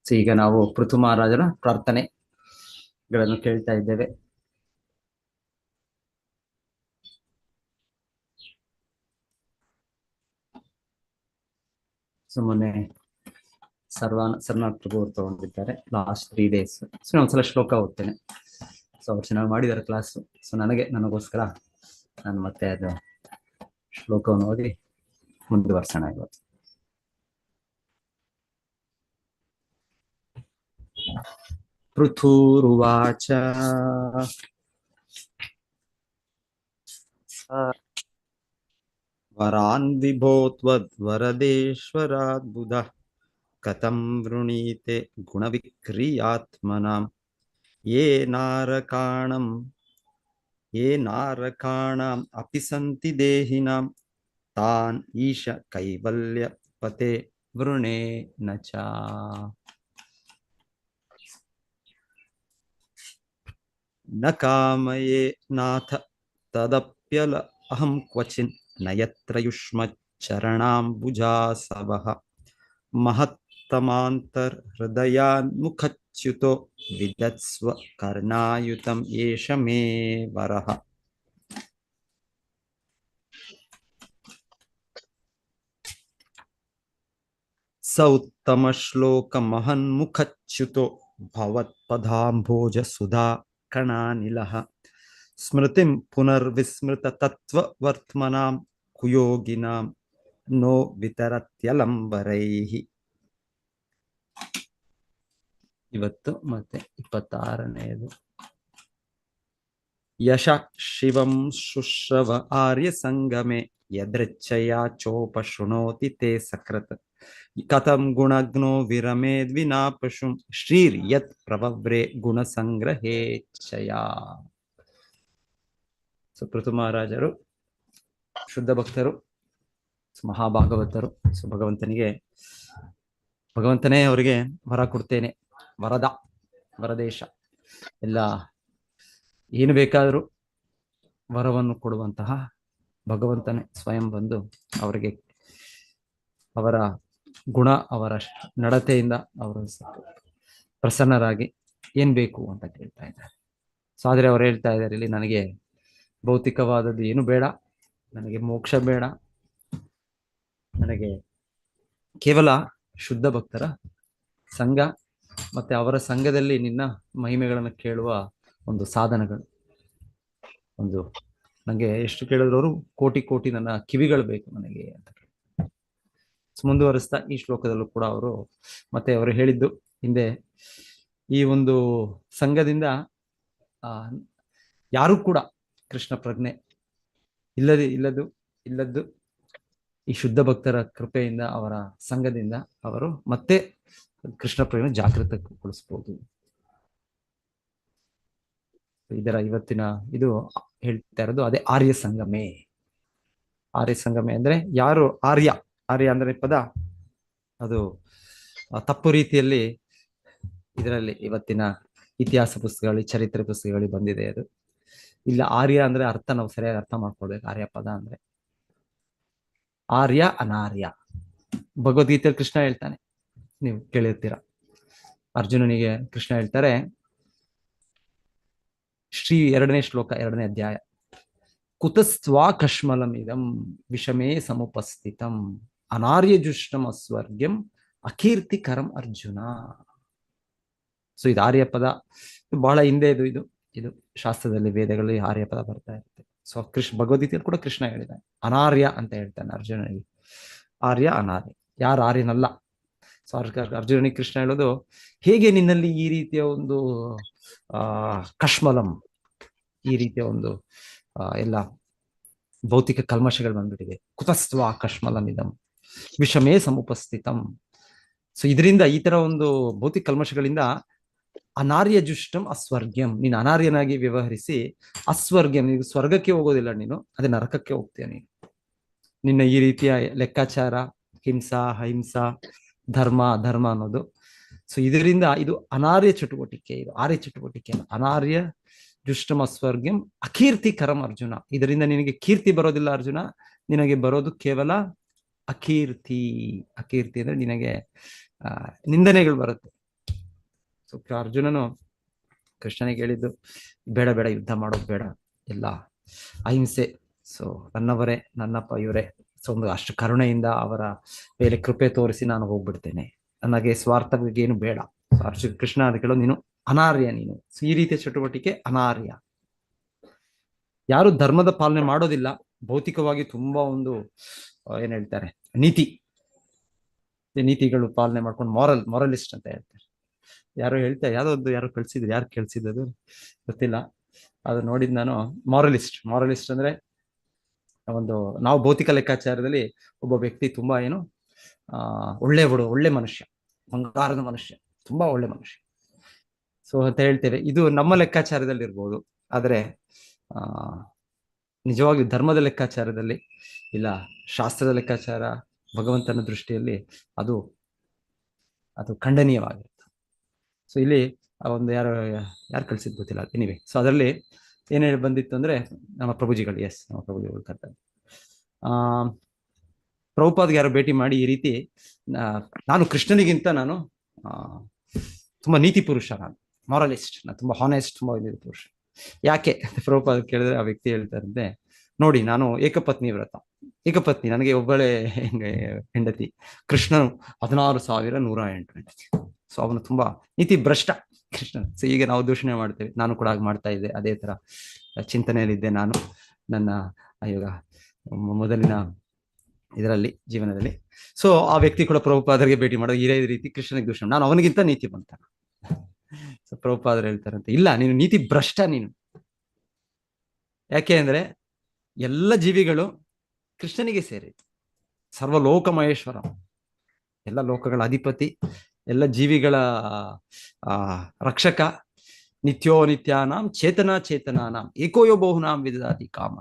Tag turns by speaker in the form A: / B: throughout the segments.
A: ಈಗ ನಾವು ಪೃಥು ಮಹಾರಾಜರ ಪ್ರಾರ್ಥನೆಗಳನ್ನು ಕೇಳ್ತಾ ಇದ್ದೇವೆ. ಸುಮ್ಮನೆ ಸರ್ನಾಥ್ ಪ್ರಭು ಅವ್ರು ತಗೊಂಡಿದ್ದಾರೆ ಲಾಸ್ಟ್ 3 days. ಸೊ ಒಂದ್ಸಲ ಶ್ಲೋಕ ಓದ್ತೇನೆ. ಸೊ ಅವ್ರು ಚೆನ್ನಾಗಿ ಮಾಡಿದ್ದಾರೆ ಕ್ಲಾಸ್. ಸೊ ನನಗೋಸ್ಕರ ನಾನು ಮತ್ತೆ ಅದು ಶ್ಲೋಕವನ್ನು ಓದಿ ಮುಂದುವರ್ಸೋಣ ಇವತ್ತು. ಪೃಥುರುವಾಚ ವರಾನ್ ವಿಭೋತ್ವದ್ವರದೇಶ್ವರಾದ್ಬುಧ ಕಥಂ ವೃಣೀತೆ ಗುಣವಿಕ್ರಿಯಾತ್ಮನಾಂ ಯೇ ನಾರಕಾಣಂ ಅಪಿ ಸಂತಿ ದೇಹಿನಾಂ ತಾನ್ ಈಶ ಕೈವಲ್ಯ ಪತೆ ವೃಣೇ ನಚ. ನ ಕಾಮಯೇ ನಾಥ ತದಪ್ಯಲ ಅಹಂ ಕ್ವಚಿನ್ ನಯತ್ರ ಯುಷ್ಮಚ್ಚರಣಾಂಬುಜಾಸವಃ ಮಹತ್ತಮಾಂತರ್ ಹೃದಯಾನ್ಮುಖಚ್ಯುತೋ ವಿದತ್ಸ್ವ ಕರ್ಣಾಯುತಂ ಏಷ ಮೇ ವರಃ. ಸ ಉತ್ತಮ ಶ್ಲೋಕ ಮಹನ್ಮುಖಚ್ಯುತೋ ಭವತ್ಪದಾಂಭೋಜ ಸುಧಾ ಕಣಾನಿಲಃ ಸ್ಮೃತಿಂ ಪುನರ್ವಿಸ್ಮೃತ ತತ್ವವರ್ತ್ಮನಾಂ ಕುಯೋಗಿನಾಂ ನೋ ವಿತರತ್ಯಲಂಬರೈಃ. ಇವತ್ತು ಮತ್ತೆ 26ನೇದು. ಯಶ ಶಿವಂ ಶುಶ್ರವ ಆರ್ಯ ಸಂಗಮೆ ಯದೃಚ್ಛಯಾ ಚೋಪಶೃಣೋತಿ ತೇ ಸಕೃತ್ ಕಥಂ ಗುಣಗ್ನೋ ವಿರಮೇದ್ ವಿನಾ ಪಶುಂ ಶ್ರೀರ್ಯತ್ ಪ್ರವವ್ರೆ ಗುಣಸಂಗ್ರಹೇಚ್ಛಯಾ. ಪೃಥು ಮಹಾರಾಜರು ಶುದ್ಧ ಭಕ್ತರು, ಮಹಾಭಾಗವತರು. ಸೊ ಭಗವಂತನೇ ಅವರಿಗೆ ವರ ಕೊಡ್ತೇನೆ, ವರದೇಶ ಎಲ್ಲ ಏನು ಬೇಕಾದರೂ ವರವನ್ನು ಕೊಡುವಂತಹ ಭಗವಂತನೇ ಸ್ವಯಂ ಬಂದು ಅವರಿಗೆ ಅವರ ಗುಣ, ಅವರ ನಡತೆಯಿಂದ ಅವರು ಪ್ರಸನ್ನರಾಗಿ ಏನ್ ಬೇಕು ಅಂತ ಕೇಳ್ತಾ ಇದ್ದಾರೆ. ಸೊ ಆದ್ರೆ ಅವ್ರು ಹೇಳ್ತಾ ಇದ್ದಾರೆ, ಇಲ್ಲಿ ನನಗೆ ಭೌತಿಕವಾದದ್ದು ಏನು ಬೇಡ, ನನಗೆ ಮೋಕ್ಷ ಬೇಡ, ನನಗೆ ಕೇವಲ ಶುದ್ಧ ಭಕ್ತರ ಸಂಘ ಮತ್ತೆ ಅವರ ಸಂಘದಲ್ಲಿ ನಿನ್ನ ಮಹಿಮೆಗಳನ್ನು ಕೇಳುವ ಒಂದು ಸಾಧನಗಳು. ನನಗೆ ಎಷ್ಟು ಕೇಳಿದ್ರು ಅವರು ಕೋಟಿ ನನ್ನ ಕಿವಿಗಳು ಬೇಕು ನನಗೆ ಅಂತ. ಮುಂದುವರಿಸ್ತಾ ಈ ಶ್ಲೋಕದಲ್ಲೂ ಕೂಡ ಅವರು ಹೇಳಿದ್ದು ಹಿಂದೆ, ಈ ಒಂದು ಸಂಘದಿಂದ ಯಾರು ಕೂಡ ಕೃಷ್ಣ ಪ್ರಜ್ಞೆ ಇಲ್ಲದ್ದು ಈ ಶುದ್ಧ ಭಕ್ತರ ಕೃಪೆಯಿಂದ, ಅವರ ಸಂಘದಿಂದ ಅವರು ಮತ್ತೆ ಕೃಷ್ಣ ಪ್ರಜ್ಞೆ ಜಾಗೃತಗೊಳಿಸಬಹುದು. ಇದರ ಇವತ್ತಿನ ಇದು ಹೇಳ್ತಾ ಇರೋದು ಅದೇ ಆರ್ಯ ಸಂಗಮೆ. ಆರ್ಯ ಸಂಗಮೆ ಅಂದ್ರೆ ಯಾರು ಆರ್ಯ ಅಂದ್ರೆ ಪದ ಅದು ತಪ್ಪು ರೀತಿಯಲ್ಲಿ ಇದರಲ್ಲಿ ಇವತ್ತಿನ ಇತಿಹಾಸ ಪುಸ್ತಕಗಳಲ್ಲಿ, ಚರಿತ್ರೆ ಪುಸ್ತಕಗಳಲ್ಲಿ ಬಂದಿದೆ. ಅದು ಇಲ್ಲ, ಆರ್ಯ ಅಂದ್ರೆ ಅರ್ಥ ನಾವು ಸರಿಯಾಗಿ ಅರ್ಥ ಮಾಡ್ಕೊಳ್ಬೇಕು. ಆರ್ಯ ಪದ ಅಂದ್ರೆ ಆರ್ಯ ಅನಾರ್ಯ. ಭಗವದ್ಗೀತೆಯಲ್ಲಿ ಕೃಷ್ಣ ಹೇಳ್ತಾನೆ, ನೀವು ಕೇಳಿರ್ತೀರ. ಅರ್ಜುನನಿಗೆ ಕೃಷ್ಣ ಹೇಳ್ತಾರೆ, ಶ್ರೀ 2ನೇ ಶ್ಲೋಕ 2ನೇ ಅಧ್ಯಾಯ, ಕುತಸ್ತ್ವಾ ಕಶ್ಮಲಮಿದಂ ವಿಷಮೇ ಸಮುಪಸ್ಥಿತಂ ಅನಾರ್ಯಜುಷ್ಟಂ ಅಸ್ವರ್ಗ್ಯಂ ಅಕೀರ್ತಿಕರಂ ಅರ್ಜುನ. ಸೊ ಇದು ಆರ್ಯ ಪದ ಬಹಳ ಹಿಂದೆ ಇದು ಶಾಸ್ತ್ರದಲ್ಲಿ, ವೇದಗಳಲ್ಲಿ ಆರ್ಯ ಪದ ಬರ್ತಾ ಇರುತ್ತೆ. ಸೊ ಭಗವದ್ಗೀತೆಯಲ್ಲಿ ಕೂಡ ಕೃಷ್ಣ ಹೇಳಿದ್ದಾನೆ ಅನಾರ್ಯ ಅಂತ ಹೇಳ್ತಾನೆ ಅರ್ಜುನನಿಗೆ. ಆರ್ಯ ಅನಾರ್ಯ, ಯಾರು ಆರ್ಯನಲ್ಲ. ಸೊ ಅರ್ಜುನನಿಗೆ ಕೃಷ್ಣ ಹೇಳೋದು, ಹೇಗೆ ನಿನ್ನಲ್ಲಿ ಈ ರೀತಿಯ ಒಂದು ಕಶ್ಮಲಂ, ಈ ರೀತಿಯ ಒಂದು ಎಲ್ಲ ಭೌತಿಕ ಕಲ್ಮಶಗಳು ಬಂದ್ಬಿಟ್ಟಿದೆ. ಕುತಸ್ತ್ವ ಕಶ್ಮಲಮಿದಂ ವಿಷಮೇ ಸಮುಪಸ್ಥಿತಂ. ಸೊ ಇದರಿಂದ, ಈ ತರ ಒಂದು ಭೌತಿಕ ಕಲ್ಮಶಗಳಿಂದ ಅನಾರ್ಯ ಜುಷ್ಟಂ ಅಸ್ವರ್ಗ್ಯಂ, ನೀನು ಅನಾರ್ಯನಾಗಿ ವ್ಯವಹರಿಸಿ ಅಸ್ವರ್ಗ್ಯಂ, ನೀವು ಸ್ವರ್ಗಕ್ಕೆ ಹೋಗೋದಿಲ್ಲ, ನೀನು ಅದೇ ನರಕಕ್ಕೆ ಹೋಗ್ತೀಯ. ನಿನ್ನ ಈ ರೀತಿಯ ಲೆಕ್ಕಾಚಾರ, ಹಿಂಸಾ ಅಹಿಂಸಾ, ಧರ್ಮ ಅಧರ್ಮ ಅನ್ನೋದು, ಸೊ ಇದರಿಂದ ಇದು ಅನಾರ್ಯ ಚಟುವಟಿಕೆ, ಇದು ಆರ್ಯ ಚಟುವಟಿಕೆ. ಅನಾರ್ಯ ಜುಷ್ಟಂ ಅಸ್ವರ್ಗ್ಯಂ ಅಕೀರ್ತಿಕರಂ ಅರ್ಜುನ. ಇದರಿಂದ ನಿನಗೆ ಕೀರ್ತಿ ಬರೋದಿಲ್ಲ ಅರ್ಜುನ, ನಿನಗೆ ಬರೋದು ಕೇವಲ ಅಕೀರ್ತಿ. ಅಕೀರ್ತಿ ಅಂದ್ರೆ ನಿನಗೆ ನಿಂದನೆಗಳು ಬರುತ್ತೆ. ಸೊ ಅರ್ಜುನನು ಕೃಷ್ಣನಿಗೆ ಹೇಳಿದ್ದು, ಬೇಡ ಬೇಡ, ಯುದ್ಧ ಮಾಡೋದು ಬೇಡ, ಎಲ್ಲ ಅಹಿಂಸೆ. ಸೊ ನನ್ನವರೇ, ನನ್ನಪ್ಪ ಇವರೇ, ಸೊ ಒಂದು ಅಷ್ಟು ಕರುಣೆಯಿಂದ ಅವರ ಮೇಲೆ ಕೃಪೆ ತೋರಿಸಿ ನಾನು ಹೋಗ್ಬಿಡ್ತೇನೆ, ನನಗೆ ಸ್ವಾರ್ಥಗೇನು ಬೇಡ. ಅರ್ಜುನ್ ಕೃಷ್ಣ ಅಂತ ಕೇಳೋದು, ನೀನು ಅನಾರ್ಯ, ನೀನು ಈ ರೀತಿಯ ಚಟುವಟಿಕೆ ಅನಾರ್ಯ. ಯಾರು ಧರ್ಮದ ಪಾಲನೆ ಮಾಡೋದಿಲ್ಲ, ಭೌತಿಕವಾಗಿ ತುಂಬಾ ಒಂದು ಏನ್ ಹೇಳ್ತಾರೆ, ನೀತಿಗಳು ಪಾಲನೆ ಮಾಡ್ಕೊಂಡು ಮೊರಲಿಸ್ಟ್ ಅಂತ ಹೇಳ್ತಾರೆ. ಯಾರೋ ಹೇಳ್ತಾರೆ, ಯಾರೋ ಕಳ್ಸಿದ್ರು, ಯಾರು ಕೇಳಿಸಿದ್ದು ಗೊತ್ತಿಲ್ಲ, ಅದು ನೋಡಿದ್ ನಾನು. ಮಾರಲಿಸ್ಟ್ ಅಂದ್ರೆ ಒಂದು, ನಾವು ಭೌತಿಕ ಲೆಕ್ಕಾಚಾರದಲ್ಲಿ ಒಬ್ಬ ವ್ಯಕ್ತಿ ತುಂಬಾ ಏನು ಒಳ್ಳೆ ಮನುಷ್ಯ, ಬಂಗಾರದ ಮನುಷ್ಯ, ತುಂಬಾ ಒಳ್ಳೆ ಮನುಷ್ಯ, ಸೊ ಅಂತ ಹೇಳ್ತೇವೆ. ಇದು ನಮ್ಮ ಲೆಕ್ಕಾಚಾರದಲ್ಲಿ ಇರ್ಬೋದು, ಆದ್ರೆ ನಿಜವಾಗಿ ಧರ್ಮದ ಲೆಕ್ಕಾಚಾರದಲ್ಲಿ ಇಲ್ಲ, ಶಾಸ್ತ್ರದ ಲೆಕ್ಕಾಚಾರ, ಭಗವಂತನ ದೃಷ್ಟಿಯಲ್ಲಿ ಅದು ಖಂಡನೀಯವಾಗಿರುತ್ತೆ. ಸೊ ಇಲ್ಲಿ ಒಂದು ಯಾರು ಕಳ್ಸಿದ್ ಗೊತ್ತಿಲ್ಲ, ಎನಿವೆ. ಸೊ ಅದರಲ್ಲಿ ಏನ್ ಹೇಳಿ ಬಂದಿತ್ತು ಅಂದ್ರೆ, ನಮ್ಮ ಪ್ರಭುಜಿಗಳು ಕರ್ತಾರೆ, ಪ್ರಭುಪಾದ್ಗೆ ಯಾರೋ ಭೇಟಿ ಮಾಡಿ ಈ ರೀತಿ, ನಾನು ಕೃಷ್ಣನಿಗಿಂತ ನಾನು ತುಂಬಾ ನೀತಿ ಪುರುಷ, ನಾನು ಮಾರಲಿಸ್ಟ್, ನಾನು ತುಂಬಾ ಹಾನೆಸ್ಟ್, ತುಂಬಾ ನೀತಿ ಪುರುಷ. ಯಾಕೆ ಪ್ರಭುಪಾದ ಕೇಳಿದ್ರೆ, ಆ ವ್ಯಕ್ತಿ ಹೇಳ್ತಾರಂತೆ, ನೋಡಿ ನಾನು ಏಕಪತ್ನಿ ವ್ರತ, ನನಗೆ ಒಬ್ಬಳೇ ಹೆಂಡತಿ, ಕೃಷ್ಣನು 16,108 ಹೆಂಡತಿ. ಸೊ ಅವನು ತುಂಬಾ ನೀತಿ ಭ್ರಷ್ಟ ಕೃಷ್ಣ. ಸೊ ಈಗ ನಾವು ದೂಷಣೆ ಮಾಡ್ತೇವೆ, ನಾನು ಕೂಡ ಹಾಗೆ ಮಾಡ್ತಾ ಇದ್ದೆ, ಅದೇ ತರ ಚಿಂತನೆಯಲ್ಲಿದ್ದೆ ನಾನು ನನ್ನ ಇವಾಗ ಮೊದಲಿನ ಇದರಲ್ಲಿ, ಜೀವನದಲ್ಲಿ. ಸೊ ಆ ವ್ಯಕ್ತಿ ಕೂಡ ಪ್ರಭುಪಾದರಿಗೆ ಭೇಟಿ ಮಾಡೋದು ಇದೇ ರೀತಿ, ಕೃಷ್ಣನಿಗೆ ದೂಷಣೆ, ನಾನು ಅವನಿಗಿಂತ ನೀತಿ ಬಂತ. ಸೊ ಪ್ರಭುಪಾದರು ಹೇಳ್ತಾರಂತೆ, ಇಲ್ಲ, ನೀನು ನೀತಿ ಭ್ರಷ್ಟ ನೀನು. ಯಾಕೆ ಅಂದ್ರೆ ಎಲ್ಲ ಜೀವಿಗಳು ಕೃಷ್ಣನಿಗೆ ಸೇರಿತು, ಸರ್ವಲೋಕ ಮಹೇಶ್ವರ, ಎಲ್ಲ ಲೋಕಗಳ ಅಧಿಪತಿ, ಎಲ್ಲ ಜೀವಿಗಳ ರಕ್ಷಕ, ನಿತ್ಯೋ ನಿತ್ಯಾನಾಂ ಚೇತನಾನಾಂ ಏಕೋಯೋ ಬಹುನಾಂ ವಿದಧಾತಿ ಕಾಮ.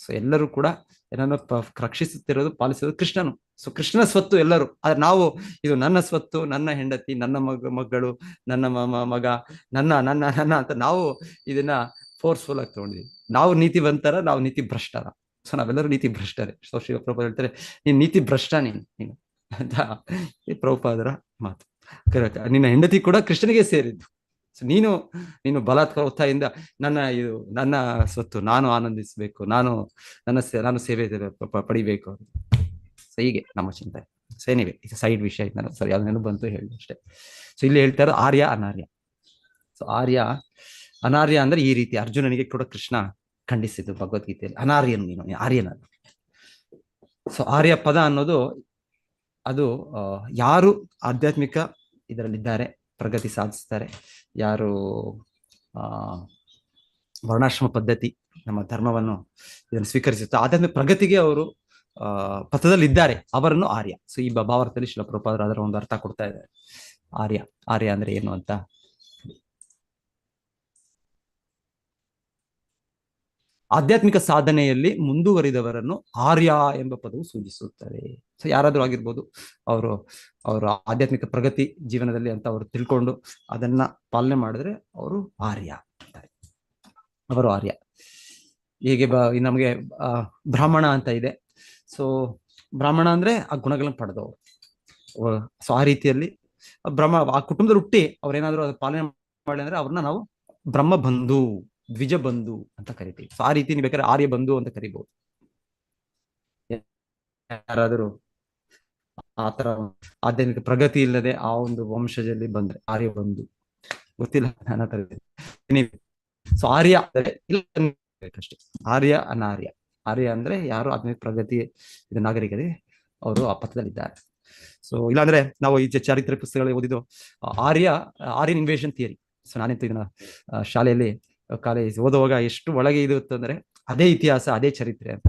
A: ಸೊ ಎಲ್ಲರೂ ಕೂಡ ಏನನ್ನು ರಕ್ಷಿಸುತ್ತಿರೋದು, ಪಾಲಿಸೋದು ಕೃಷ್ಣನು. ಸೊ ಕೃಷ್ಣನ ಸ್ವತ್ತು ಎಲ್ಲರೂ. ಆದ್ರೆ ನಾವು, ಇದು ನನ್ನ ಸ್ವತ್ತು, ನನ್ನ ಹೆಂಡತಿ, ನನ್ನ ಮಗಳು, ನನ್ನ ಮಗ, ನನ್ನ ನನ್ನ ನನ್ನ ಅಂತ ನಾವು ಇದನ್ನ ಫೋರ್ಸ್ಫುಲ್ ಆಗಿ ತಗೊಂಡಿದ್ವಿ. ನಾವು ನೀತಿವಂತರ, ನಾವು ನೀತಿ ಭ್ರಷ್ಟರ. ಸೊ ನಾವೆಲ್ಲರೂ ನೀತಿ ಭ್ರಷ್ಟರೇ. ಸೊ ಶಿವಪ್ರಭು ಹೇಳ್ತಾರೆ, ನೀನ್ ನೀತಿ ಭ್ರಷ್ಟ ನೀನು ಅಂತ ಪ್ರಭುಪಾದರ ಮಾತು. ನಿನ್ನ ಹೆಂಡತಿ ಕೂಡ ಕೃಷ್ಣನಿಗೆ ಸೇರಿದ್ದು. ಸೊ ನೀನು ಬಲಾತ್ಕಾರ ಒತ್ತಾಯಿಂದ ನನ್ನ ಸ್ವತ್ತು ನಾನು ಆನಂದಿಸ್ಬೇಕು, ನಾನು ಸೇವೆ ಪಡಿಬೇಕು. ಸೊ ಹೀಗೆ ನಮ್ಮ ಚಿಂತನೆ. ಸೊ ಏನಿವೆ, ಇದು ಸೈಡ್ ವಿಷಯ, ನಾನು ಸರಿ ಅದು ನೆನಪು ಬಂತು ಹೇಳಿ ಅಷ್ಟೇ. ಸೊ ಇಲ್ಲಿ ಹೇಳ್ತಾರೆ ಆರ್ಯ ಅನಾರ್ಯ. ಸೊ ಆರ್ಯ ಅನಾರ್ಯ ಅಂದ್ರೆ ಈ ರೀತಿ ಅರ್ಜುನನಿಗೆ ಕೂಡ ಕೃಷ್ಣ ಖಂಡಿಸಿದ್ದು ಭಗವದ್ಗೀತೆಯಲ್ಲಿ, ಅನಾರ್ಯನು ನೀನು, ಆರ್ಯನ. ಸೊ ಆರ್ಯ ಪದ ಅನ್ನೋದು ಅದು ಯಾರು ಆಧ್ಯಾತ್ಮಿಕ ಇದರಲ್ಲಿದ್ದಾರೆ, ಪ್ರಗತಿ ಸಾಧಿಸ್ತಾರೆ, ಯಾರು ವರ್ಣಾಶ್ರಮ ಪದ್ಧತಿ ನಮ್ಮ ಧರ್ಮವನ್ನು ಇದನ್ನು ಸ್ವೀಕರಿಸುತ್ತೆ, ಆಧ್ಯಾತ್ಮಿಕ ಪ್ರಗತಿಗೆ ಅವರು ಪಥದಲ್ಲಿದ್ದಾರೆ, ಅವರನ್ನು ಆರ್ಯ. ಸೊ ಈ ಭಾವಾರ್ಥದಲ್ಲಿ ಶಿಲ ಪ್ರಭುಪಾದರು ಅದರ ಒಂದು ಅರ್ಥ ಕೊಡ್ತಾ ಇದ್ದಾರೆ. ಆರ್ಯ ಅಂದ್ರೆ ಏನು ಅಂತ. ಆಧ್ಯಾತ್ಮಿಕ ಸಾಧನೆಯಲ್ಲಿ ಮುಂದುವರಿದವರನ್ನು ಆರ್ಯ ಎಂಬ ಪದವು ಸೂಚಿಸುತ್ತದೆ. ಸೊ ಯಾರಾದ್ರೂ ಆಗಿರ್ಬೋದು, ಅವರು ಆಧ್ಯಾತ್ಮಿಕ ಪ್ರಗತಿ ಜೀವನದಲ್ಲಿ ಅಂತ ಅವರು ತಿಳ್ಕೊಂಡು ಅದನ್ನ ಪಾಲನೆ ಮಾಡಿದ್ರೆ ಅವರು ಆರ್ಯ ಅಂತಾರೆ, ಅವರು ಆರ್ಯ. ಹೀಗೆ ನಮಗೆ ಬ್ರಾಹ್ಮಣ ಅಂತ ಇದೆ. ಸೊ ಬ್ರಾಹ್ಮಣ ಅಂದ್ರೆ ಆ ಗುಣಗಳನ್ನು ಪಡೆದವರು. ಸೊ ಆ ರೀತಿಯಲ್ಲಿ ಆ ಕುಟುಂಬದಲ್ಲಿ ಹುಟ್ಟಿ ಅವ್ರೇನಾದ್ರು ಅದು ಪಾಲನೆ ಮಾಡಿ ಅಂದ್ರೆ ಅವ್ರನ್ನ ನಾವು ಬ್ರಹ್ಮ ಬಂಧು, ದ್ವಿಜ ಬಂಧು ಅಂತ ಕರಿತೀವಿ. ಸೊ ಆ ರೀತಿ ನೀವು ಬೇಕಾದ್ರೆ ಆರ್ಯ ಬಂಧು ಅಂತ ಕರಿಬಹುದು. ಯಾರಾದರೂ ಆತರ ಆಧ್ಯಾತ್ಮಿಕ ಪ್ರಗತಿ ಇಲ್ಲದೆ ಆ ಒಂದು ವಂಶಜಲ್ಲಿ ಬಂದ್ರೆ ಆರ್ಯ ಬಂಧು, ಗೊತ್ತಿಲ್ಲ ನನ್ನ ತರ. ಸೊ ಆರ್ಯ ಅಂದ್ರೆ ಅಷ್ಟೇ, ಆರ್ಯ ಅನಾರ್ಯ. ಆರ್ಯ ಅಂದ್ರೆ ಯಾರು ಆಧ್ಯಾತ್ಮಿಕ ಪ್ರಗತಿ ಇದು ನಾಗರಿಕತೆ, ಅವರು ಆ ಪಥದಲ್ಲಿದ್ದಾರೆ. ಸೊ ಇಲ್ಲಾಂದ್ರೆ ನಾವು ಈ ಚಾರಿತ್ರ್ಯ ಪುಸ್ತಕಗಳಲ್ಲಿ ಓದಿದ್ದು ಆರ್ಯನ್ ಇನ್ವೇಷನ್ ಥಿಯರಿ. ಸೊ ನಾನಿಂತ ಇದನ್ನ ಶಾಲೆಯಲ್ಲಿ ಕಾಲೇಜ್ ಓದುವಾಗ ಎಷ್ಟು ಒಳಗೆ ಇದು ಅಂದ್ರೆ ಅದೇ ಇತಿಹಾಸ, ಅದೇ ಚರಿತ್ರೆ ಅಂತ.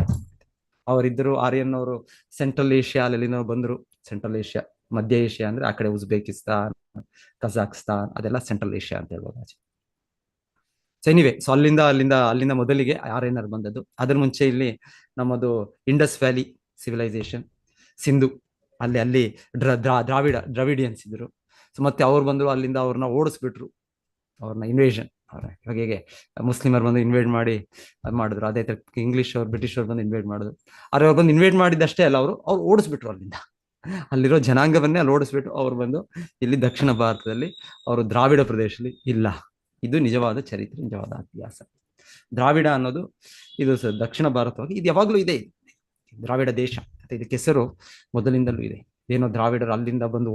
A: ಅವರಿದ್ದರು ಆರ್ಯನ್ ಅವರು ಸೆಂಟ್ರಲ್ ಏಷ್ಯಾ ಅಲ್ಲಿನೋ ಬಂದ್ರು. ಸೆಂಟ್ರಲ್ ಏಷ್ಯಾ, ಮಧ್ಯ ಏಷ್ಯಾ ಅಂದ್ರೆ ಆ ಕಡೆ ಉಜ್ಬೇಕಿಸ್ತಾನ್, ಕಜಾಕ್ಸ್ತಾನ್, ಅದೆಲ್ಲ ಸೆಂಟ್ರಲ್ ಏಷ್ಯಾ ಅಂತ ಹೇಳ್ಬೋದು. ಸೊ ಎನಿವೆ, ಸೊ ಅಲ್ಲಿಂದ ಮೊದಲಿಗೆ ಆರ್ಯನರ್ ಬಂದದ್ದು. ಅದ್ರ ಮುಂಚೆ ಇಲ್ಲಿ ನಮ್ಮದು ಇಂಡಸ್ ವ್ಯಾಲಿ ಸಿವಿಲೈಸೇಷನ್, ಸಿಂಧು, ಅಲ್ಲಿ ದ್ರಾವಿಡಿಯನ್ಸ್ ಇದ್ರು. ಸೊ ಮತ್ತೆ ಅವ್ರು ಬಂದ್ರು, ಅಲ್ಲಿಂದ ಅವ್ರನ್ನ ಓಡಿಸ್ಬಿಟ್ರು, ಅವ್ರನ್ನ ಇನ್ವೇಷನ್, ಇವಾಗ ಹೇಗೆ ಮುಸ್ಲಿಮರು ಬಂದು ಇನ್ವೈಟ್ ಮಾಡಿ ಅದ್ ಮಾಡಿದ್ರು, ಅದೇ ತರ ಇಂಗ್ಲಿಷ್ ಅವ್ರು ಬ್ರಿಟಿಷ್ ಅವ್ರು ಬಂದು ಇನ್ವೈಟ್ ಮಾಡಿದ್ರು. ಆದ್ರೆ ಅವ್ರು ಬಂದು ಇನ್ವೈಟ್ ಮಾಡಿದಷ್ಟೇ ಅಲ್ಲ, ಅವ್ರು ಓಡಿಸ್ಬಿಟ್ರು ಅಲ್ಲಿಂದ. ಅಲ್ಲಿರೋ ಜನಾಂಗವನ್ನೇ ಅಲ್ಲಿ ಓಡಿಸ್ಬಿಟ್ಟು ಅವ್ರು ಬಂದು ಇಲ್ಲಿ ದಕ್ಷಿಣ ಭಾರತದಲ್ಲಿ ಅವರು ದ್ರಾವಿಡ ಪ್ರದೇಶದಲ್ಲಿ ಇಲ್ಲ. ಇದು ನಿಜವಾದ ಚರಿತ್ರೆ, ನಿಜವಾದ ಇತಿಹಾಸ. ದ್ರಾವಿಡ ಅನ್ನೋದು ಇದು ದಕ್ಷಿಣ ಭಾರತವಾಗಿ ಇದು ಯಾವಾಗಲೂ ಇದೆ. ದ್ರಾವಿಡ ದೇಶ ಅಂತ ಇದಕ್ಕೆ ಹೆಸರು ಮೊದಲಿಂದಲೂ ಇದೆ. ಏನೋ ದ್ರಾವಿಡರು ಅಲ್ಲಿಂದ ಬಂದು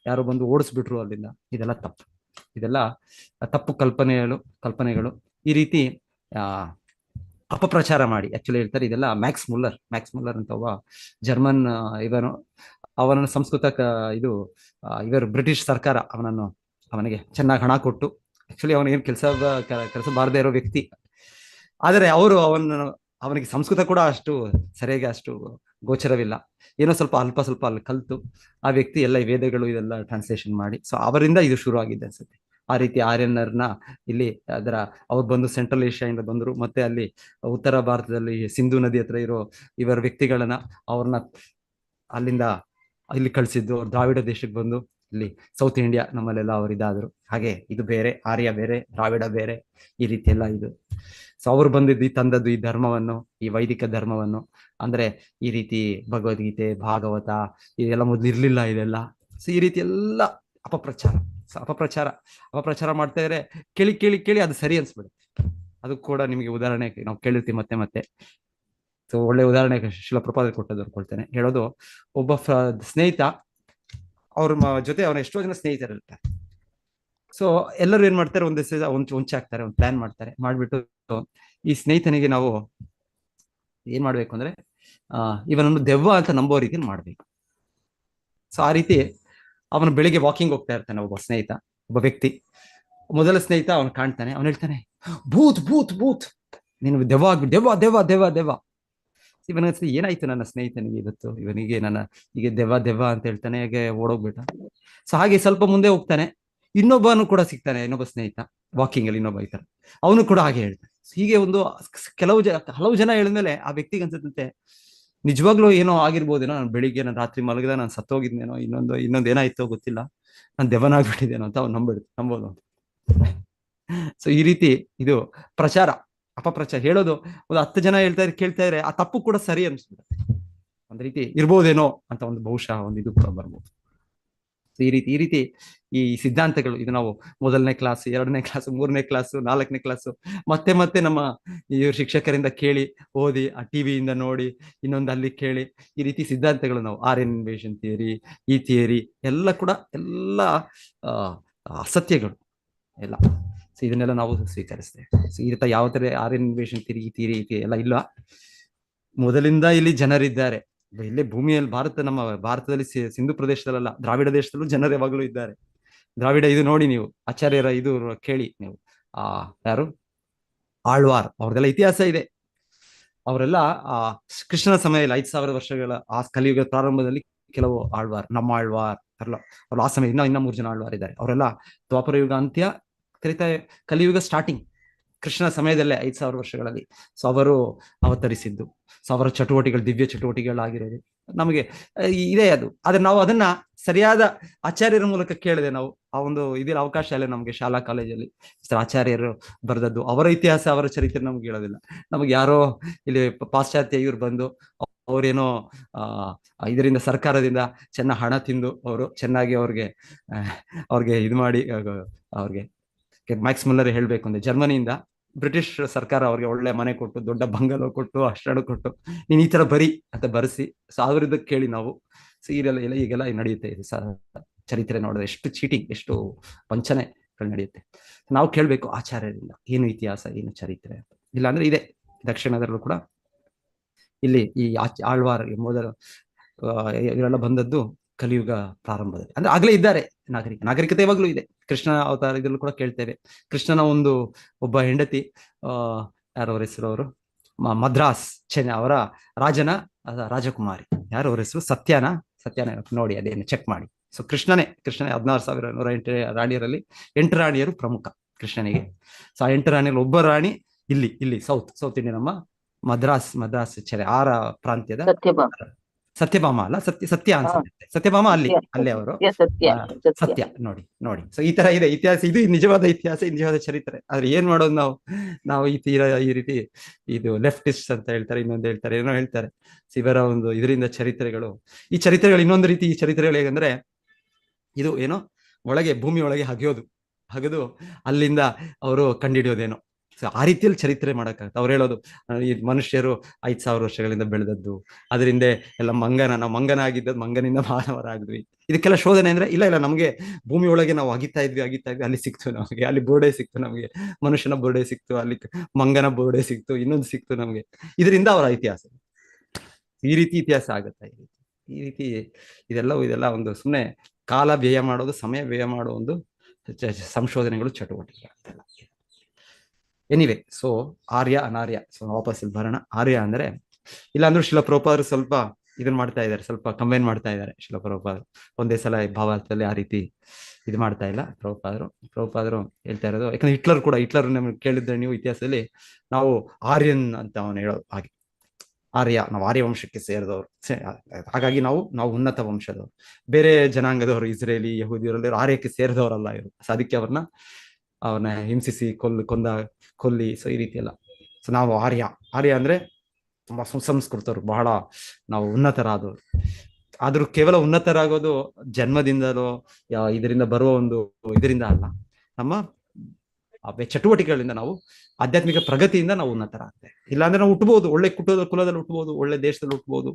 A: ಯಾರೋ ಬಂದು ಓಡಿಸ್ಬಿಟ್ರು ಅಲ್ಲಿಂದ, ಇದೆಲ್ಲ ತಪ್ಪು. ಇದೆಲ್ಲ ತಪ್ಪು ಕಲ್ಪನೆಗಳು. ಈ ರೀತಿ ಅಪಪ್ರಚಾರ ಮಾಡಿ ಆಕ್ಚುಲಿ ಹೇಳ್ತಾರೆ. ಇದೆಲ್ಲ ಮ್ಯಾಕ್ಸ್ ಮುಲ್ಲರ್ ಅಂತ ಒಬ್ಬ ಜರ್ಮನ್ ಇವನು, ಅವನ ಸಂಸ್ಕೃತ ಇವರು ಬ್ರಿಟಿಷ್ ಸರ್ಕಾರ ಅವನಿಗೆ ಚೆನ್ನಾಗಿ ಹಣ ಕೊಟ್ಟು, ಆಕ್ಚುಲಿ ಅವನಿಗೇನು ಕೆಲಸ ಬಾರದೇ ಇರೋ ವ್ಯಕ್ತಿ. ಆದರೆ ಅವನಿಗೆ ಸಂಸ್ಕೃತ ಕೂಡ ಅಷ್ಟು ಸರಿಯಾಗಿ ಅಷ್ಟು ಗೋಚರವಿಲ್ಲ. ಏನೋ ಸ್ವಲ್ಪ ಅಲ್ಲಿ ಕಲ್ತು ಆ ವ್ಯಕ್ತಿ ಎಲ್ಲ ವೇದಗಳು ಇದೆಲ್ಲ ಟ್ರಾನ್ಸ್ಲೇಷನ್ ಮಾಡಿ, ಸೊ ಅವರಿಂದ ಇದು ಶುರು ಆಗಿದೆ ಅನ್ಸುತ್ತೆ. ಆ ರೀತಿ ಆರ್ಯನರ್ನ ಇಲ್ಲಿ ಅವ್ರು ಬಂದು ಸೆಂಟ್ರಲ್ ಏಷ್ಯಾದಿಂದ ಬಂದರು. ಮತ್ತೆ ಅಲ್ಲಿ ಉತ್ತರ ಭಾರತದಲ್ಲಿ ಸಿಂಧು ನದಿ ಹತ್ರ ಇರೋ ಇವರ ವ್ಯಕ್ತಿಗಳನ್ನ ಅವ್ರನ್ನ ಅಲ್ಲಿಂದ ಇಲ್ಲಿ ಕಳಿಸಿದ್ದು. ದ್ರಾವಿಡ ದೇಶಕ್ಕೆ ಬಂದು ಇಲ್ಲಿ ಸೌತ್ ಇಂಡಿಯಾ ನಮ್ಮಲ್ಲೆಲ್ಲ ಅವ್ರು ಇದಾದ್ರು. ಹಾಗೆ ಇದು ಬೇರೆ, ಆರ್ಯ ಬೇರೆ, ದ್ರಾವಿಡ ಬೇರೆ, ಈ ರೀತಿ ಎಲ್ಲ ಇದು. ಸೊ ಅವ್ರು ಬಂದಿದ್ದು ತಂದದ್ದು ಈ ಧರ್ಮವನ್ನು, ಈ ವೈದಿಕ ಧರ್ಮವನ್ನು. ಅಂದ್ರೆ ಈ ರೀತಿ ಭಗವದ್ಗೀತೆ, ಭಾಗವತ ಇದೆಲ್ಲ ಮೊದ್ಲು ಇರ್ಲಿಲ್ಲ ಇದೆಲ್ಲ. ಸೊ ಈ ರೀತಿ ಎಲ್ಲ ಅಪಪ್ರಚಾರ ಮಾಡ್ತಾ ಇದ್ರೆ ಕೇಳಿ ಅದು ಸರಿ ಅನ್ಸ್ಬಿಡುತ್ತೆ. ಅದು ಕೂಡ ನಿಮಗೆ ಉದಾಹರಣೆ ನಾವು ಕೇಳಿರ್ತೀವಿ ಮತ್ತೆ. ಸೊ ಒಳ್ಳೆ ಉದಾಹರಣೆ ಶಿಲ ಪ್ರಪಾದ ಕೊಟ್ಟದ್ದು ಕೊಡ್ತೇನೆ. ಹೇಳೋದು, ಒಬ್ಬ ಸ್ನೇಹಿತ, ಅವ್ರ ಜೊತೆ ಅವನ ಎಷ್ಟೋ ಜನ ಸ್ನೇಹಿತರಿರ್ತಾರೆ. ಸೊ ಎಲ್ಲರೂ ಏನ್ ಮಾಡ್ತಾರೆ, ಒಂದ್ ದಿವಸ ಒಂಚೆ ಹಾಕ್ತಾರೆ, ಒಂದು ಪ್ಲಾನ್ ಮಾಡ್ಬಿಟ್ಟು ಈ ಸ್ನೇಹಿತನಿಗೆ ನಾವು ಏನ್ ಮಾಡ್ಬೇಕು ಅಂದ್ರೆ ಇವನನ್ನು ದೆವ್ವ ಅಂತ ನಂಬೋ ರೀತಿಯಲ್ಲಿ ಮಾಡ್ಬೇಕು. ಸೊ ಆ ರೀತಿ ಅವನು ಬೆಳಿಗ್ಗೆ ವಾಕಿಂಗ್ ಹೋಗ್ತಾ ಇರ್ತಾನೆ. ಒಬ್ಬ ವ್ಯಕ್ತಿ, ಮೊದಲ ಸ್ನೇಹಿತ ಅವನು ಕಾಣ್ತಾನೆ. ಅವನು ಹೇಳ್ತಾನೆ, ಭೂತ್ ನೀನು ದೆವ್ವ. ಇವನ ಏನಾಯ್ತು ನನ್ನ ಸ್ನೇಹಿತನಿಗೆ ಇವತ್ತು, ಇವನಿಗೆ ಈಗ ದೆವ್ವ ಅಂತ ಹೇಳ್ತಾನೆ, ಹೇಗೆ ಓಡೋಗ್ಬಿಟ್ಟ. ಸೊ ಹಾಗೆ ಸ್ವಲ್ಪ ಮುಂದೆ ಹೋಗ್ತಾನೆ, ಇನ್ನೊಬ್ಬನು ಕೂಡ ಸಿಗ್ತಾನೆ, ಇನ್ನೊಬ್ಬ ಸ್ನೇಹಿತ ವಾಕಿಂಗ್ ಅಲ್ಲಿ ಇನ್ನೊಬ್ಬ ಇರ್ತಾನೆ, ಅವನು ಕೂಡ ಹಾಗೆ ಹೇಳ್ತಾನೆ. ಹೀಗೆ ಹಲವು ಜನ ಹೇಳಿದ್ಮೇಲೆ ಆ ವ್ಯಕ್ತಿಗೆ ಅನ್ಸುತ್ತಂತೆ, ನಿಜವಾಗ್ಲೂ ಏನೋ ಆಗಿರ್ಬೋದೇನೋ, ನಾನು ಬೆಳಿಗ್ಗೆ ನಾನು ರಾತ್ರಿ ಮಲಗದ ನಾನು ಸತ್ತೋಗಿದ್ನೇನೋ, ಇನ್ನೊಂದು ಏನಾಯ್ತೋ ಗೊತ್ತಿಲ್ಲ, ನಾನು ದೆವ್ವನಾಗ್ಬಿಟ್ಟಿದ್ದೇನೋ ಅಂತ ಅವ್ನು ನಂಬೋದು. ಸೊ ಈ ರೀತಿ ಇದು ಅಪಪ್ರಚಾರ ಹೇಳೋದು. ಒಂದು 10 ಜನ ಕೇಳ್ತಾ ಇದ್ರೆ ಆ ತಪ್ಪು ಕೂಡ ಸರಿ ಅನ್ಸ್ಬಿಡುತ್ತೆ. ಒಂದ್ ರೀತಿ ಇರ್ಬೋದೇನೋ ಅಂತ ಒಂದು ಬಹುಶಃ ಒಂದು ಇದು ಕೂಡ ಬರ್ಬೋದು. ಈ ರೀತಿ ಈ ಸಿದ್ಧಾಂತಗಳು, ಇದು ನಾವು 1ನೇ ಕ್ಲಾಸ್, 2ನೇ ಕ್ಲಾಸ್, 3ನೇ ಕ್ಲಾಸ್, 4ನೇ ಕ್ಲಾಸ್ ಮತ್ತೆ ನಮ್ಮ ಈ ಶಿಕ್ಷಕರಿಂದ ಕೇಳಿ ಓದಿ, ಆ ಟಿವಿಯಿಂದ ನೋಡಿ, ಇನ್ನೊಂದು ಅಲ್ಲಿ ಕೇಳಿ, ಈ ರೀತಿ ಸಿದ್ಧಾಂತಗಳು ನಾವು ಆರ್ಯನ್ ಇನ್ವೇಷನ್ ಥಿಯರಿ, ಈ ಥಿಯರಿ ಎಲ್ಲ ಕೂಡ ಎಲ್ಲ ಅಸತ್ಯಗಳು ಎಲ್ಲ. ಸೊ ಇದನ್ನೆಲ್ಲ ನಾವು ಸ್ವೀಕರಿಸ್ತೇವೆ. ಸೊ ಈ ರೀತಿ ಯಾವ ತರ ಆರ್ಯನ್ ಇನ್ವೇಷನ್ ಥಿಯರಿ, ಈ ಥಿಯರಿ ಎಲ್ಲ ಇಲ್ಲ. ಮೊದಲಿಂದ ಇಲ್ಲಿ ಜನರಿದ್ದಾರೆ. ಇಲ್ಲೇ ಭೂಮಿಯಲ್ಲಿ ನಮ್ಮ ಭಾರತದಲ್ಲಿ ಸಿಂಧು ಪ್ರದೇಶದಲ್ಲ, ದ್ರಾವಿಡ ದೇಶದಲ್ಲೂ ಜನರು ಯಾವಾಗಲೂ ಇದ್ದಾರೆ. ದ್ರಾವಿಡ ಇದು ನೋಡಿ, ನೀವು ಆಚಾರ್ಯರ ಇದು ಕೇಳಿ, ನೀವು ಯಾರು ಆಳ್ವಾರ್, ಅವ್ರದೆಲ್ಲ ಇತಿಹಾಸ ಇದೆ. ಅವರೆಲ್ಲ ಕೃಷ್ಣನ ಸಮಯದಲ್ಲಿ 5000 ವರ್ಷಗಳ ಆ ಕಲಿಯುಗ ಪ್ರಾರಂಭದಲ್ಲಿ ಕೆಲವು ಆಳ್ವಾರ್, ನಮ್ಮ ಆಳ್ವಾರ್ ಅವ್ರು ಆ ಸಮಯ ಇನ್ನ 3 ಜನ ಆಳ್ವಾರ್ ಇದ್ದಾರೆ. ಅವರೆಲ್ಲ ದ್ವಾಪರ ಯುಗ ಅಂತ್ಯ, ಕಲಿಯುಗ ಸ್ಟಾರ್ಟಿಂಗ್, ಕೃಷ್ಣನ ಸಮಯದಲ್ಲೇ 5000 ವರ್ಷಗಳಲ್ಲಿ ಸೊ ಅವರು ಅವತರಿಸಿದ್ದು. ಸೊ ಅವರ ಚಟುವಟಿಕೆಗಳು, ದಿವ್ಯ ಚಟುವಟಿಕೆಗಳಾಗಿರೋದು ನಮಗೆ ಇದೆ ಅದು. ಆದ್ರೆ ನಾವು ಅದನ್ನ ಸರಿಯಾದ ಆಚಾರ್ಯರ ಮೂಲಕ ಕೇಳಿದೆ. ನಾವು ಆ ಒಂದು ಇದಿಲ್ಲ ಅವಕಾಶ ಅಲ್ಲ ನಮ್ಗೆ ಶಾಲಾ ಕಾಲೇಜಲ್ಲಿ. ಆಚಾರ್ಯರು ಬರೆದದ್ದು ಅವರ ಇತಿಹಾಸ, ಅವರ ಚರಿತ್ರೆ ನಮ್ಗೆ ಹೇಳೋದಿಲ್ಲ. ನಮ್ಗೆ ಯಾರೋ ಇಲ್ಲಿ ಪಾಶ್ಚಾತ್ಯ ಇವ್ರು ಬಂದು ಅವ್ರೇನೋ ಇದರಿಂದ ಸರ್ಕಾರದಿಂದ ಚೆನ್ನಾಗಿ ಹಣ ತಿಂದು ಅವರು ಚೆನ್ನಾಗಿ ಅವ್ರಿಗೆ ಇದು ಮಾಡಿ, ಅವ್ರಿಗೆ ಮ್ಯಾಕ್ಸ್ ಮುಲ್ಲರ್ ಹೇಳ್ಬೇಕು ಅಂದ್ರೆ ಜರ್ಮನಿಯಿಂದ ಬ್ರಿಟಿಷ್ ಸರ್ಕಾರ ಅವ್ರಿಗೆ ಒಳ್ಳೆ ಮನೆ ಕೊಟ್ಟು, ದೊಡ್ಡ ಬಂಗಲೋ ಕೊಟ್ಟು, ಅಷ್ಟಾಡು ಕೊಟ್ಟು, ನೀನ್ ಈ ತರ ಬರಿ ಅಂತ ಬರೆಸಿ, ಸೊ ಅವರಿಂದ ಕೇಳಿ ನಾವು ಈಗೆಲ್ಲ ನಡೆಯುತ್ತೆ. ಇದು ಚರಿತ್ರೆ ನೋಡಿದ್ರೆ ಎಷ್ಟು ಚೀಟಿಂಗ್, ಎಷ್ಟು ವಂಚನೆಗಳು ನಡೆಯುತ್ತೆ. ನಾವು ಕೇಳ್ಬೇಕು ಆಚಾರ್ಯರಿಂದ, ಏನು ಇತಿಹಾಸ, ಏನು ಚರಿತ್ರೆ. ಇಲ್ಲಾಂದ್ರೆ ಇದೆ ದಕ್ಷಿಣದಲ್ಲೂ ಕೂಡ ಇಲ್ಲಿ ಈ ಆಳ್ವಾರ್ ಮೊದಲು ಇವರೆಲ್ಲ ಬಂದದ್ದು ಕಲಿಯುಗ ಪ್ರಾರಂಭದಲ್ಲಿ. ಅಂದ್ರೆ ಆಗ್ಲೇ ಇದ್ದಾರೆ, ನಾಗರಿಕತೆ ಯಾವಾಗ್ಲೂ ಇದೆ. ಕೃಷ್ಣ ಅವತಾರ ಇದ್ರಲ್ಲೂ ಕೂಡ ಕೇಳ್ತೇವೆ. ಕೃಷ್ಣನ ಒಬ್ಬ ಹೆಂಡತಿ, ಯಾರವ್ರ ಹೆಸರು, ಅವರು ಮದ್ರಾಸ್ ಅವರ ರಾಜಕುಮಾರಿ, ಯಾರು ಅವ್ರ ಹೆಸರು, ಸತ್ಯಾನ ನೋಡಿ, ಅದೇನು ಚೆಕ್ ಮಾಡಿ. ಸೊ ಕೃಷ್ಣನೇ 16,108 ರಾಣಿಯರಲ್ಲಿ 8 ರಾಣಿಯರು ಪ್ರಮುಖ ಕೃಷ್ಣನಿಗೆ. ಸೊ ಆ 8 ರಾಣಿಯಲ್ಲಿ ಒಬ್ಬ ರಾಣಿ ಇಲ್ಲಿ ಸೌತ್ ಇಂಡಿಯಾ, ನಮ್ಮ ಮದ್ರಾಸ್ ಪ್ರಾಂತ್ಯದ ಸತ್ಯಭಾಮ ಅಲ್ಲ, ಸತ್ಯ
B: ಹಾ,
A: ಅನ್ಸುತ್ತೆ, ಸತ್ಯಭಾಮ ಅಲ್ಲಿ
B: ಸತ್ಯ
A: ಅಲ್ಲೇ ಅವರು.
B: ಸತ್ಯ ಸತ್ಯ
A: ಆ,
B: ಸತ್ಯ.
A: ಸತ್ಯ. ನೋಡಿ ನೋಡಿ, ಸೊ ಈ ತರ ಇದೆ ಇತಿಹಾಸ. ಇದು ನಿಜವಾದ ಇತಿಹಾಸ, ಇದು ನಿಜವಾದ ಚರಿತ್ರೆ. ಆದ್ರೆ ಏನ್ ಮಾಡೋದು ನಾವು? ನಾವು ಈ ತೀರ ಈ ರೀತಿ ಇದು ಲೆಫ್ಟಿಸ್ಟ್ ಅಂತ ಹೇಳ್ತಾರೆ, ಇನ್ನೊಂದು ಹೇಳ್ತಾರೆ, ಏನೋ ಹೇಳ್ತಾರೆ. ಇವರ ಒಂದು ಇದರಿಂದ ಚರಿತ್ರೆಗಳು, ಈ ಚರಿತ್ರೆಗಳು ಇನ್ನೊಂದು ರೀತಿ. ಈ ಚರಿತ್ರೆಗಳು ಹೇಗಂದ್ರೆ, ಇದು ಏನೋ ಒಳಗೆ ಭೂಮಿ ಒಳಗೆ ಹಗೆದು ಅಲ್ಲಿಂದ ಅವರು ಕಂಡಿಡಿಯೋದೇನೋ. ಸೊ ಆ ರೀತಿಯಲ್ಲಿ ಚರಿತ್ರೆ ಮಾಡಕ್ಕಾಗತ್ತೆ. ಅವ್ರು ಹೇಳೋದು, ಈ ಮನುಷ್ಯರು 5,000 ವರ್ಷಗಳಿಂದ ಬೆಳೆದದ್ದು, ಅದರಿಂದ ಎಲ್ಲ ನಾವು ಮಂಗನ ಆಗಿದ್ದದ್ದು, ಮಂಗನಿಂದ ಮಾನವರಾಗಿದ್ವಿ. ಇದಕ್ಕೆಲ್ಲ ಶೋಧನೆ ಅಂದ್ರೆ, ಇಲ್ಲ ಇಲ್ಲ, ನಮಗೆ ಭೂಮಿ ಒಳಗೆ ನಾವು ಅಗಿತಾ ಇದ್ವಿ, ಅಲ್ಲಿ ಸಿಕ್ತು ನಮಗೆ, ಅಲ್ಲಿ ಬೋರ್ಡೆ ಸಿಕ್ತು ನಮಗೆ, ಮನುಷ್ಯನ ಬೋರ್ಡೆ ಸಿಕ್ತು, ಅಲ್ಲಿ ಮಂಗನ ಬೋರ್ಡೆ ಸಿಕ್ತು, ಇನ್ನೊಂದು ಸಿಕ್ತು ನಮಗೆ. ಇದರಿಂದ ಅವರ ಇತಿಹಾಸ ಈ ರೀತಿ ಇತಿಹಾಸ ಆಗುತ್ತೆ. ಈ ರೀತಿ ಇದೆಲ್ಲ ಒಂದು ಸುಮ್ಮನೆ ಕಾಲ ವ್ಯಯ ಮಾಡೋದು, ಸಮಯ ವ್ಯಯ ಮಾಡೋ ಒಂದು ಸಂಶೋಧನೆಗಳು, ಚಟುವಟಿಕೆ. ಎನಿವೆ, ಸೊ ಆರ್ಯ ಅನಾರ್ಯ. ಸೊ ವಾಪಸ್ ಇಲ್ಲಿ ಬರೋಣ. ಆರ್ಯ ಅಂದ್ರೆ, ಇಲ್ಲಾಂದ್ರೂ ಶಿಲ ಪ್ರಭುಪಾದರು ಸ್ವಲ್ಪ ಇದನ್ನ ಮಾಡ್ತಾ ಇದ್ದಾರೆ, ಸ್ವಲ್ಪ ಕಂಬೈನ್ ಮಾಡ್ತಾ ಇದ್ದಾರೆ ಶಿಲ ಪ್ರಭುಪಾದರು. ಒಂದೇ ಸಲ ಭಾವಾರ್ಥದಲ್ಲಿ ಆ ರೀತಿ ಇದು ಮಾಡ್ತಾ ಇಲ್ಲ ಪ್ರಭುಪಾದರು ಹೇಳ್ತಾ ಇರೋದು. ಯಾಕಂದ್ರೆ ಹಿಟ್ಲರ್ ನಮ್ಗೆ ಕೇಳಿದ್ರೆ ನೀವು ಇತಿಹಾಸದಲ್ಲಿ, ನಾವು ಆರ್ಯನ್ ಅಂತ ಅವನು ಹೇಳೋದು ಹಾಗೆ. ನಾವು ಆರ್ಯ ವಂಶಕ್ಕೆ ಸೇರಿದವರು, ಹಾಗಾಗಿ ನಾವು ಉನ್ನತ ವಂಶದವರು. ಬೇರೆ ಜನಾಂಗದವರು, ಇಸ್ರೇಲಿ ಯಹೂದಿಯವರಲ್ಲಿ ಆರ್ಯಕ್ಕೆ ಸೇರಿದವರಲ್ಲ ಇವರು. ಅದಕ್ಕೆ ಅವ್ರನ್ನ ಹಿಂಸಿಸಿ ಕೊಲ್ಲಿ, ಸೊ ಈ ರೀತಿ ಎಲ್ಲ. ಸೊ ನಾವು ಆರ್ಯ ಅಂದ್ರೆ ತುಂಬಾ ಸುಸಂಸ್ಕೃತರು, ಬಹಳ ನಾವು ಉನ್ನತರಾದವರು. ಆದ್ರೂ ಕೇವಲ ಉನ್ನತರಾಗೋದು ಜನ್ಮದಿಂದಲೋ ಇದರಿಂದ ಬರುವ ಒಂದು ಇದರಿಂದ ಅಲ್ಲ, ನಮ್ಮ ಚಟುವಟಿಕೆಗಳಿಂದ, ನಾವು ಆಧ್ಯಾತ್ಮಿಕ ಪ್ರಗತಿಯಿಂದ ನಾವು ಉನ್ನತರಾಗ್ತೇವೆ. ಇಲ್ಲಾಂದ್ರೆ ನಾವು ಹುಟ್ಟಬಹುದು, ಒಳ್ಳೆ ಕುಲದಲ್ಲಿ ಹುಟ್ಟಬಹುದು, ಒಳ್ಳೆ ದೇಶದಲ್ಲಿ ಹುಟ್ಟಬಹುದು,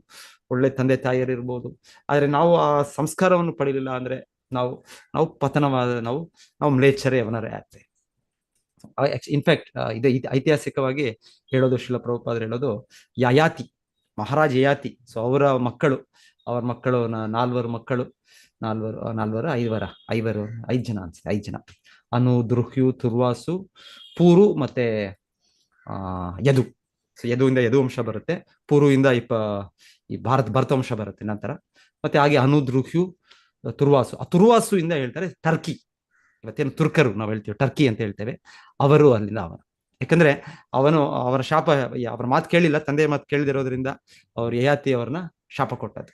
A: ಒಳ್ಳೆ ತಂದೆ ತಾಯಿಯರು ಇರ್ಬೋದು. ಆದ್ರೆ ನಾವು ಆ ಸಂಸ್ಕಾರವನ್ನು ಪಡೀಲಿಲ್ಲ ಅಂದ್ರೆ ನಾವು ಪತನವಾದ, ನಾವು ಮ್ಲೇಚ್ಛರೇ ಅವನರೇ ಆಗ್ತೇವೆ. ಇನ್ಫ್ಯಾಕ್ಟ್ ಇದು ಐತಿಹಾಸಿಕವಾಗಿ ಹೇಳೋದು, ಶಿಲ ಪ್ರಭುಪಾದರು ಹೇಳೋದು, ಯಯಾತಿ, ಮಹಾರಾಜ್ ಯಯಾತಿ. ಸೊ ಅವರ ಮಕ್ಕಳು 4 ಮಕ್ಕಳು, 5 ಜನ ಅನ್ಸುತ್ತೆ, 5 ಜನ. ಅನು, ದೃಹ್ಯು, ತುರ್ವಾಸು, ಪೂರು ಮತ್ತೆ ಯದು. ಸೊ ಯದುವಿಂದ ಯದುವಂಶ ಬರುತ್ತೆ, ಪೂರುವಿಂದ ಈ ಭರತ ವಂಶ ಬರುತ್ತೆ ನಂತರ. ಮತ್ತೆ ಹಾಗೆ ಅನು, ದೃಹ್ಯು, ತುರ್ವಾಸು. ಆ ತುರ್ವಾಸುವಿಂದ ಹೇಳ್ತಾರೆ ಟರ್ಕಿ. ಇವತ್ತೇನು ತುರ್ಕರು ನಾವು ಹೇಳ್ತೀವಿ, ಟರ್ಕಿ ಅಂತ ಹೇಳ್ತೇವೆ. ಅವರು ಅಲ್ಲಿಂದ ಯಾಕಂದ್ರೆ ಅವರ ಶಾಪ, ಅವರ ಮಾತು ಕೇಳಿಲ್ಲ, ತಂದೆಯ ಮಾತು ಕೇಳದಿರೋದ್ರಿಂದ ಅವ್ರು ಯಯಾತಿ ಅವ್ರನ್ನ ಶಾಪ ಕೊಟ್ಟದ್ದು,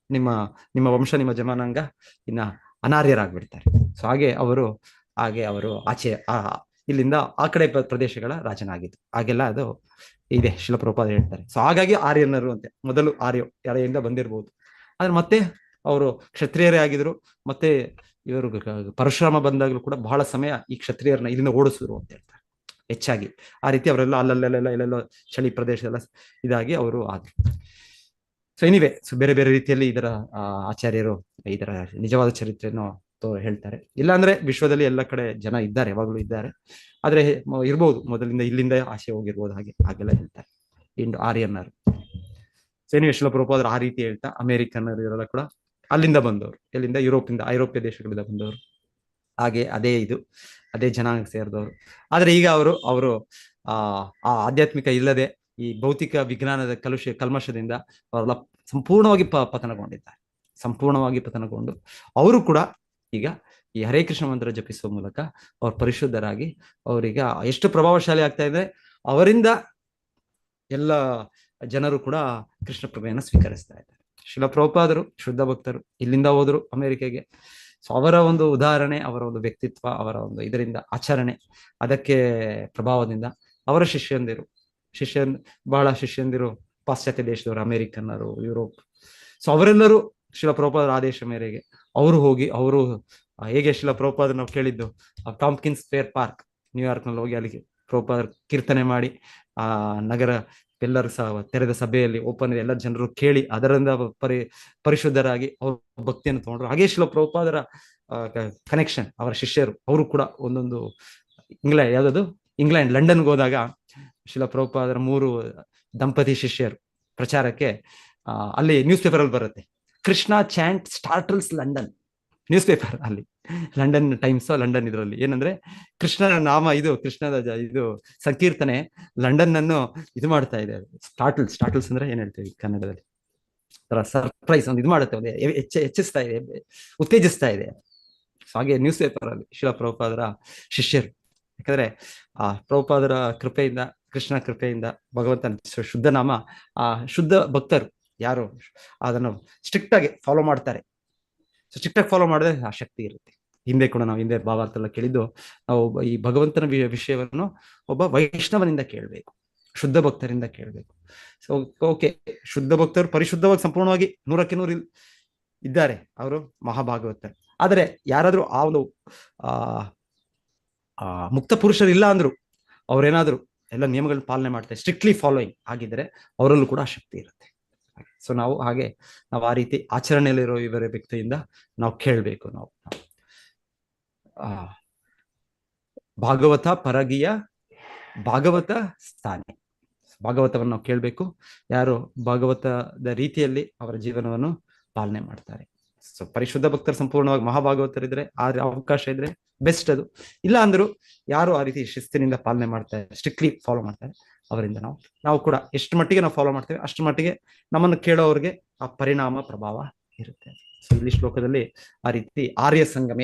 A: ನಿಮ್ಮ ವಂಶ, ನಿಮ್ಮ ಜಮಾನಾಂಗ ಇನ್ನ ಅನಾರ್ಯರಾಗ್ಬಿಡ್ತಾರೆ. ಸೊ ಹಾಗೆ ಅವರು ಆಚೆ ಇಲ್ಲಿಂದ ಆ ಕಡೆ ಪ್ರದೇಶಗಳ ರಾಜನಾಗಿದ್ದು. ಹಾಗೆಲ್ಲ ಅದು ಇದೆ, ಶಿಲ ಪ್ರಭುಪಾದ ಹೇಳ್ತಾರೆ. ಸೊ ಹಾಗಾಗಿ ಆರ್ಯನರು ಅಂತೆ, ಮೊದಲು ಆರ್ಯರಿಂದ ಬಂದಿರ್ಬೋದು. ಆದ್ರೆ ಮತ್ತೆ ಅವರು ಕ್ಷತ್ರಿಯರೇ ಆಗಿದ್ರು. ಮತ್ತೆ ಇವರು ಪರಶುರಾಮ ಬಂದಾಗಲೂ ಕೂಡ ಬಹಳ ಸಮಯ ಈ ಕ್ಷತ್ರಿಯರನ್ನ ಇಲ್ಲಿಂದ ಓಡಿಸಿದ್ರು ಅಂತ ಹೇಳ್ತಾರೆ. ಹೆಚ್ಚಾಗಿ ಆ ರೀತಿ ಅವರೆಲ್ಲ ಎಲ್ಲೆಲ್ಲೋ ಚಳಿ ಪ್ರದೇಶ ಎಲ್ಲ ಇದಾಗಿ ಅವರು ಆದ್ರು. ಸೊ ಎನಿವೆ, ಸೊ ಬೇರೆ ಬೇರೆ ರೀತಿಯಲ್ಲಿ ಇದರ ಆಚಾರ್ಯರು ಇದರ ನಿಜವಾದ ಚರಿತ್ರೆಯನ್ನು ಹೇಳ್ತಾರೆ. ಇಲ್ಲಾಂದ್ರೆ ವಿಶ್ವದಲ್ಲಿ ಎಲ್ಲ ಕಡೆ ಜನ ಇದ್ದಾರೆ, ಯಾವಾಗಲೂ ಇದ್ದಾರೆ. ಆದ್ರೆ ಇರ್ಬೋದು, ಮೊದಲಿಂದ ಇಲ್ಲಿಂದ ಆಸೆ ಹೋಗಿರ್ಬೋದು, ಹಾಗೆಲ್ಲ ಹೇಳ್ತಾರೆ ಆರ್ಯನ್ನರು. ಸೊ ಎನಿವೆ, ಶಿಲ ಪ್ರಭುಪಾದರು ಆ ರೀತಿ ಹೇಳ್ತಾ, ಅಮೆರಿಕನ್ನರು ಇವರೆಲ್ಲ ಕೂಡ ಅಲ್ಲಿಂದ ಬಂದವರು, ಎಲ್ಲಿಂದ ಐರೋಪ್ಯ ದೇಶಗಳಿಂದ ಬಂದವರು. ಹಾಗೆ ಅದೇ ಜನಾಂಗ ಸೇರಿದವರು. ಆದ್ರೆ ಈಗ ಅವರು ಆ ಆಧ್ಯಾತ್ಮಿಕ ಇಲ್ಲದೆ ಈ ಭೌತಿಕ ವಿಜ್ಞಾನದ ಕಲ್ಮಶದಿಂದ ಅವರೆಲ್ಲ ಸಂಪೂರ್ಣವಾಗಿ ಪತನಗೊಂಡು ಅವರು ಕೂಡ ಈಗ ಈ ಹರೇ ಕೃಷ್ಣ ಮಂತ್ರ ಜಪಿಸುವ ಮೂಲಕ ಅವ್ರು ಪರಿಶುದ್ಧರಾಗಿ, ಅವರೀಗ ಎಷ್ಟು ಪ್ರಭಾವಶಾಲಿ ಆಗ್ತಾ ಇದೆ, ಅವರಿಂದ ಎಲ್ಲ ಜನರು ಕೂಡ ಕೃಷ್ಣ ಕೃಪೆಯನ್ನು ಸ್ವೀಕರಿಸ್ತಾ ಇದ್ದಾರೆ. ಶಿಲ ಪ್ರಭುಪಾದರು ಶುದ್ಧ ಭಕ್ತರು, ಇಲ್ಲಿಂದ ಹೋದ್ರು ಅಮೆರಿಕೆಗೆ. ಸೊ ಅವರ ಒಂದು ಉದಾಹರಣೆ, ಅವರ ಒಂದು ವ್ಯಕ್ತಿತ್ವ, ಅವರ ಒಂದು ಇದರಿಂದ ಆಚರಣೆ, ಅದಕ್ಕೆ ಪ್ರಭಾವದಿಂದ ಅವರ ಬಹಳ ಶಿಷ್ಯಂದಿರು ಪಾಶ್ಚಾತ್ಯ ದೇಶದವರು, ಅಮೆರಿಕನ್ನರು, ಯುರೋಪ್. ಸೊ ಅವರೆಲ್ಲರೂ ಶಿಲ ಪ್ರಭುಪಾದರ ಆದೇಶ ಮೇರೆಗೆ ಅವರು ಹೇಗೆ ಶಿಲ ಪ್ರಭುಪಾದರು ನಾವು ಕೇಳಿದ್ದು, ಟಾಂಕಿನ್ಸ್ ಸ್ಕ್ವೇರ್ ಪಾರ್ಕ್ ನ್ಯೂಯಾರ್ಕ್ ನಲ್ಲಿ ಹೋಗಿ ಅಲ್ಲಿ ಪ್ರಭುಪಾದರು ಕೀರ್ತನೆ ಮಾಡಿ ಆ ನಗರ ಎಲ್ಲರೂ ತೆರೆದ ಸಭೆಯಲ್ಲಿ ಓಪನ್ ಎಲ್ಲ ಜನರು ಕೇಳಿ ಅದರಿಂದ ಪರಿಶುದ್ಧರಾಗಿ ಅವ್ರ ಭಕ್ತಿಯನ್ನು ತಗೊಂಡ್ರು. ಹಾಗೆ ಶಿಲ ಪ್ರಭುಪಾದರ ಕನೆಕ್ಷನ್, ಅವರ ಶಿಷ್ಯರು ಅವರು ಕೂಡ ಒಂದೊಂದು ಇಂಗ್ಲೆಂಡ್ ಲಂಡನ್ಗೆ ಹೋದಾಗ ಶಿಲ ಪ್ರಭುಪಾದರ 3 ದಂಪತಿ ಶಿಷ್ಯರು ಪ್ರಚಾರಕ್ಕೆ ಅಲ್ಲಿ ನ್ಯೂಸ್ ಪೇಪರ್ ಅಲ್ಲಿ ಬರುತ್ತೆ, Krishna chant ಸ್ಟಾರ್ಟಲ್ಸ್ London. News paper ಅಲ್ಲಿ ಲಂಡನ್ ಟೈಮ್ಸ್, ಲಂಡನ್ ಇದರಲ್ಲಿ ಏನಂದ್ರೆ ಕೃಷ್ಣನ ನಾಮ, ಕೃಷ್ಣದ ಸಂಕೀರ್ತನೆ ಲಂಡನ್ ಅನ್ನು ಇದು ಮಾಡ್ತಾ ಇದೆ. ಸ್ಟಾರ್ಟಲ್ಸ್ ಅಂದ್ರೆ ಏನ್ ಹೇಳ್ತೀವಿ ಕನ್ನಡದಲ್ಲಿ, ಸರ್ಪ್ರೈಸ್ ಒಂದು ಇದು ಮಾಡುತ್ತೆ, ಒಂದು ಹೆಚ್ಚಿಸ್ತಾ ಇದೆ, ಉತ್ತೇಜಿಸ್ತಾ ಇದೆ. ಹಾಗೆ ನ್ಯೂಸ್ ಪೇಪರ್ ಅಲ್ಲಿ ಶಿಲ ಪ್ರಭುಪಾದರ ಶಿಷ್ಯರು, ಯಾಕಂದ್ರೆ ಆ ಪ್ರಭುಪಾದರ ಕೃಪೆಯಿಂದ, ಕೃಷ್ಣ ಕೃಪೆಯಿಂದ ಭಗವಂತನ ಶುದ್ಧ ನಾಮ, ಆ ಶುದ್ಧ ಭಕ್ತರು ಯಾರು ಅದನ್ನು ಸ್ಟ್ರಿಕ್ಟ್ ಆಗಿ ಫಾಲೋ ಮಾಡ್ತಾರೆ. ಸೊ ಸ್ಟ್ರಿಕ್ಟ್ ಆಗಿ ಫಾಲೋ ಮಾಡಿದ್ರೆ ಆ ಶಕ್ತಿ ಇರುತ್ತೆ. ಹಿಂದೆ ಕೂಡ ನಾವು ಹಿಂದೆ ಭಾವಾರ್ಥ ಎಲ್ಲ ಕೇಳಿದ್ದು, ನಾವು ಈ ಭಗವಂತನ ವಿಷಯವನ್ನು ಒಬ್ಬ ವೈಷ್ಣವನಿಂದ ಕೇಳಬೇಕು, ಶುದ್ಧ ಭಕ್ತರಿಂದ ಕೇಳಬೇಕು. ಸೊ ಓಕೆ, ಶುದ್ಧ ಭಕ್ತರು ಪರಿಶುದ್ಧವಾಗಿ ಸಂಪೂರ್ಣವಾಗಿ 100ಕ್ಕೆ 100 ಇದ್ದಾರೆ, ಅವರು ಮಹಾಭಾಗವತರು. ಆದರೆ ಯಾರಾದ್ರೂ ಆ ಒಂದು ಮುಕ್ತ ಪುರುಷರು ಇಲ್ಲ ಅಂದ್ರು, ಅವ್ರೇನಾದ್ರು ಎಲ್ಲ ನಿಯಮಗಳನ್ನ ಪಾಲನೆ ಮಾಡ್ತಾರೆ, ಸ್ಟ್ರಿಕ್ಟ್ಲಿ ಫಾಲೋಯಿಂಗ್ ಆಗಿದ್ರೆ ಅವರಲ್ಲೂ ಕೂಡ ಶಕ್ತಿ ಇರುತ್ತೆ. ಸೊ ನಾವು ಹಾಗೆ ನಾವು ಆ ರೀತಿ ಆಚರಣೆಯಲ್ಲಿರೋ ಇವರ ವ್ಯಕ್ತಿಯಿಂದ ನಾವು ಕೇಳಬೇಕು. ನಾವು ಭಾಗವತ ಪರಗಿಯ ಭಾಗವತ ಸ್ಥಾನಿ, ಭಾಗವತವನ್ನು ನಾವು ಕೇಳಬೇಕು. ಯಾರು ಭಾಗವತದ ರೀತಿಯಲ್ಲಿ ಅವರ ಜೀವನವನ್ನು ಪಾಲನೆ ಮಾಡ್ತಾರೆ. ಸೊ ಪರಿಶುದ್ಧ ಭಕ್ತರು ಸಂಪೂರ್ಣವಾಗಿ ಮಹಾಭಾಗವತರಿದ್ರೆ ಆ ಅವಕಾಶ ಇದ್ರೆ ಬೆಸ್ಟ್. ಅದು ಇಲ್ಲ ಅಂದ್ರು ಯಾರು ಆ ರೀತಿ ಶಿಸ್ತಿನಿಂದ ಪಾಲನೆ ಮಾಡ್ತಾರೆ, ಸ್ಟ್ರಿಕ್ಟ್ಲಿ ಫಾಲೋ ಮಾಡ್ತಾರೆ, ಅವರಿಂದ ನಾವು ಕೂಡ ಎಷ್ಟು ಮಟ್ಟಿಗೆ ನಾವು ಫಾಲೋ ಮಾಡ್ತೇವೆ ಅಷ್ಟು ಮಟ್ಟಿಗೆ ನಮ್ಮನ್ನು ಕೇಳೋರಿಗೆ ಆ ಪರಿಣಾಮ ಪ್ರಭಾವ ಇರುತ್ತೆ. ಸೊ ಇಲ್ಲಿ ಶ್ಲೋಕದಲ್ಲಿ ಆ ರೀತಿ ಆರ್ಯ ಸಂಗಮ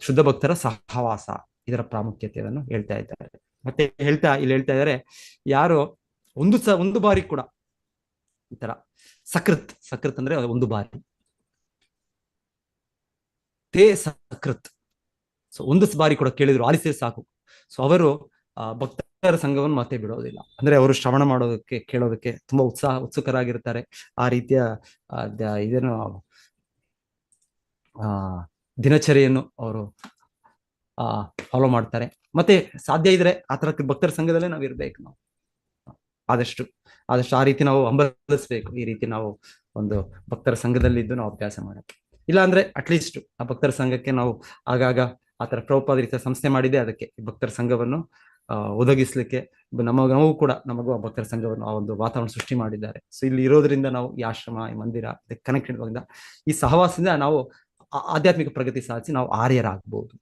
A: ಶುದ್ಧ ಭಕ್ತರ ಸಹವಾಸ, ಇದರ ಪ್ರಾಮುಖ್ಯತೆಯನ್ನು ಹೇಳ್ತಾ ಇದ್ದಾರೆ. ಮತ್ತೆ ಇಲ್ಲಿ ಹೇಳ್ತಾ ಇದ್ದಾರೆ, ಯಾರು ಒಂದು ಬಾರಿ ಕೂಡ ಈ ತರ ಸಕೃತ್ ಅಂದ್ರೆ ಒಂದು ಬಾರಿ, ತೇ ಸಕೃತ್, ಸೊ ಒಂದು ಬಾರಿ ಕೂಡ ಕೇಳಿದ್ರು ಆಲಿಸಿದ್ರೆ ಸಾಕು. ಸೊ ಅವರು ಭಕ್ತರ ಸಂಘವನ್ನು ಮತ್ತೆ ಬಿಡೋದಿಲ್ಲ. ಅಂದ್ರೆ ಅವರು ಶ್ರವಣ ಮಾಡೋದಕ್ಕೆ ಕೇಳೋದಕ್ಕೆ ತುಂಬಾ ಉತ್ಸುಕರಾಗಿರ್ತಾರೆ. ಆ ರೀತಿಯ ಇದನ್ನು ದಿನಚರಿಯನ್ನು ಅವರು ಫಾಲೋ ಮಾಡ್ತಾರೆ. ಮತ್ತೆ ಸಾಧ್ಯ ಇದ್ರೆ ಆ ತರ ಭಕ್ತರ ಸಂಘದಲ್ಲೇ ನಾವು ಇರ್ಬೇಕು. ನಾವು ಆದಷ್ಟು ಆ ರೀತಿ ನಾವು ಹಂಬಲಿಸ್ಬೇಕು. ಈ ರೀತಿ ನಾವು ಒಂದು ಭಕ್ತರ ಸಂಘದಲ್ಲಿ ಇದ್ದು ನಾವು ಅಭ್ಯಾಸ ಮಾಡಕ್ಕೆ. ಇಲ್ಲ ಅಂದ್ರೆ ಅಟ್ಲೀಸ್ಟ್ ಆ ಭಕ್ತರ ಸಂಘಕ್ಕೆ ನಾವು ಆಗಾಗ ಆ ತರ ಪ್ರಭುಪಾದ ರೀತಿಯ ಸಂಸ್ಥೆ ಮಾಡಿದೆ, ಅದಕ್ಕೆ ಭಕ್ತರ ಸಂಘವನ್ನು ಒದಗಿಸ್ಲಿಕ್ಕೆ ನಮಗೂ ಕೂಡ ನಮಗೂ ಆ ಭಕ್ತರ ಸಂಘವನ್ನು ಆ ಒಂದು ವಾತಾವರಣ ಸೃಷ್ಟಿ ಮಾಡಿದ್ದಾರೆ. ಸೊ ಇಲ್ಲಿ ಇರೋದ್ರಿಂದ ನಾವು ಈ ಆಶ್ರಮ, ಈ ಮಂದಿರ ಕನೆಕ್ಟೆಡ್ ಆಗಿಂದ ಈ ಸಹವಾಸದಿಂದ ನಾವು ಆಧ್ಯಾತ್ಮಿಕ ಪ್ರಗತಿ ಸಾಧಿಸಿ ನಾವು ಆರ್ಯರಾಗಬಹುದು.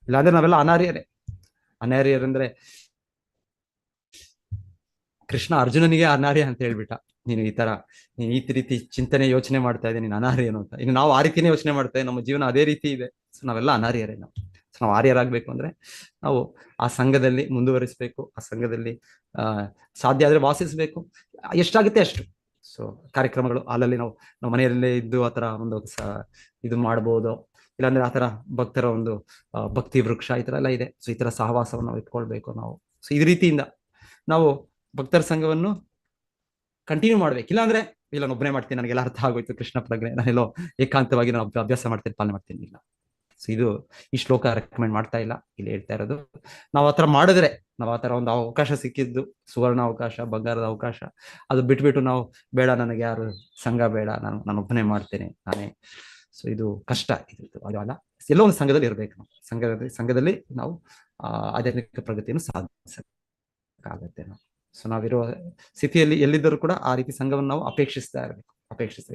A: ಇಲ್ಲಾಂದ್ರೆ ನಾವೆಲ್ಲ ಅನಾರ್ಯರಂದ್ರೆ ಕೃಷ್ಣ ಅರ್ಜುನನಿಗೆ ಅನಾರ್ಯ ಅಂತ ಹೇಳ್ಬಿಟ್ಟ, ನೀನು ಈ ರೀತಿ ಚಿಂತನೆ ಯೋಚನೆ ಮಾಡ್ತಾ ಇದ್ದೆ, ನೀನು ಅನಾರ್ಯನು ಅಂತ. ಇನ್ನು ನಾವು ಆ ರೀತಿನೇ ಯೋಚನೆ ಮಾಡ್ತಾ ಇದ್ದೀವಿ, ನಮ್ಮ ಜೀವನ ಅದೇ ರೀತಿ ಇದೆ. ಸೊ ನಾವೆಲ್ಲ ಅನಾರ್ಯರೇ. ನಾವು ಆರ್ಯರಾಗಬೇಕು ಅಂದ್ರೆ ನಾವು ಆ ಸಂಘದಲ್ಲಿ ಮುಂದುವರಿಸಬೇಕು, ಆ ಸಂಘದಲ್ಲಿ ಸಾಧ್ಯ ಆದ್ರೆ ವಾಸಿಸ್ಬೇಕು, ಎಷ್ಟಾಗುತ್ತೆ ಅಷ್ಟು. ಸೊ ಕಾರ್ಯಕ್ರಮಗಳು ಅಲ್ಲಲ್ಲಿ ನಾವು ಮನೆಯಲ್ಲೇ ಇದ್ದು ಆ ತರ ಒಂದು ಇದು ಮಾಡ್ಬೋದು. ಇಲ್ಲಾಂದ್ರೆ ಆ ತರ ಭಕ್ತರ ಒಂದು ಭಕ್ತಿ ವೃಕ್ಷ ಈ ತರ ಎಲ್ಲ ಇದೆ. ಸೊ ಈ ತರ ಸಹವಾಸವನ್ನು ನಾವು ಇಟ್ಕೊಳ್ಬೇಕು ನಾವು. ಸೊ ಈ ರೀತಿಯಿಂದ ನಾವು ಭಕ್ತರ ಸಂಘವನ್ನು ಕಂಟಿನ್ಯೂ ಮಾಡ್ಬೇಕು. ಇಲ್ಲಾಂದ್ರೆ ಇಲ್ಲ ಒಬ್ಬನೇ ಮಾಡ್ತೀನಿ, ನನಗೆಲ್ಲ ಅರ್ಥ ಆಗೋಯ್ತು ಕೃಷ್ಣ ಪ್ರಜ್ಞೆ, ನಾನೆಲ್ಲೋ ಏಕಾಂತವಾಗಿ ನಾನು ಅಭ್ಯಾಸ ಮಾಡ್ತೇನೆ, ಪಾಲನೆ ಮಾಡ್ತೀನಿ, ಇಲ್ಲ. ಸೊ ಈ ಶ್ಲೋಕ ರೆಕಮೆಂಡ್ ಮಾಡ್ತಾ ಇಲ್ಲ, ಇಲ್ಲಿ ಹೇಳ್ತಾ ಇರೋದು ನಾವು ಆತರ ಮಾಡಿದ್ರೆ, ನಾವು ಆತರ ಒಂದು ಅವಕಾಶ ಸಿಕ್ಕಿದ್ದು ಸುವರ್ಣ ಅವಕಾಶ, ಬಂಗಾರದ ಅವಕಾಶ, ಅದು ಬಿಟ್ಬಿಟ್ಟು ನಾವು ಬೇಡ ನನಗೆ ಯಾರು ಸಂಘ ಬೇಡ, ನಾನು ಒಬ್ಬನೇ ಮಾಡ್ತೇನೆ ನಾನೇ. ಸೊ ಇದು ಕಷ್ಟ, ಅದು ಅಲ್ಲ. ಎಲ್ಲೋ ಒಂದು ಸಂಘದಲ್ಲಿ ಇರ್ಬೇಕು ನಾವು. ಸಂಘದಲ್ಲಿ ನಾವು ಆಧ್ಯಾತ್ಮಿಕ ಪ್ರಗತಿಯನ್ನು ಸಾಧಿಸಕ್ಕಾಗತ್ತೆ ನಾವು. ಸೊ ನಾವಿರುವ ಸ್ಥಿತಿಯಲ್ಲಿ ಎಲ್ಲಿದ್ದರೂ ಕೂಡ ಆ ರೀತಿ ಸಂಘವನ್ನು ನಾವು ಅಪೇಕ್ಷಿಸ್ತಾ ಇರಬೇಕು.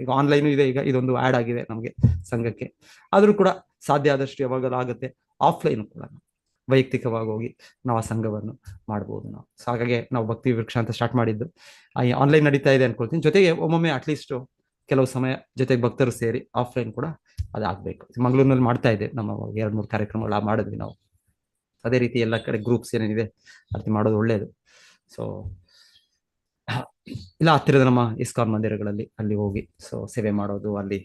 A: ಈಗ ಆನ್ಲೈನ್ ಇದೆ, ಈಗ ಇದೊಂದು ಆಡ್ ಆಗಿದೆ ನಮಗೆ ಸಂಘಕ್ಕೆ. ಆದ್ರೂ ಕೂಡ ಸಾಧ್ಯ ಆದಷ್ಟು ಯಾವಾಗಲೂ ಆಗುತ್ತೆ ಆಫ್ಲೈನ್ ಕೂಡ ವೈಯಕ್ತಿಕವಾಗಿ ಹೋಗಿ ನಾವು ಆ ಸಂಘವನ್ನು ಮಾಡ್ಬೋದು ನಾವು. ಸೊ ಹಾಗಾಗಿ ನಾವು ಭಕ್ತಿ ವೃಕ್ಷ ಅಂತ ಸ್ಟಾರ್ಟ್ ಮಾಡಿದ್ದು ಆನ್ಲೈನ್ ನಡೀತಾ ಇದೆ ಅನ್ಕೊಳ್ತೀನಿ. ಜೊತೆಗೆ ಒಮ್ಮೊಮ್ಮೆ ಅಟ್ಲೀಸ್ಟ್ ಕೆಲವು ಸಮಯ ಜೊತೆಗೆ ಭಕ್ತರು ಸೇರಿ ಆಫ್ಲೈನ್ ಕೂಡ ಅದಾಗಬೇಕು. ಮಂಗಳೂರಿನಲ್ಲಿ ಮಾಡ್ತಾ ಇದೆ, ನಮ್ಮ 2-3 ಕಾರ್ಯಕ್ರಮಗಳು ಮಾಡಿದ್ವಿ ನಾವು. ಅದೇ ರೀತಿ ಎಲ್ಲ ಕಡೆ ಗ್ರೂಪ್ಸ್ ಏನೇನಿದೆ ಅರ್ಥ ಮಾಡೋದು ಒಳ್ಳೇದು. ಸೊ ಇಲ್ಲ ಹತ್ತಿರದ ನಮ್ಮ ಇಸ್ಕಾನ್ ಮಂದಿರಗಳಲ್ಲಿ ಅಲ್ಲಿ ಹೋಗಿ ಸೊ ಸೇವೆ ಮಾಡೋದು ಅಲ್ಲಿ.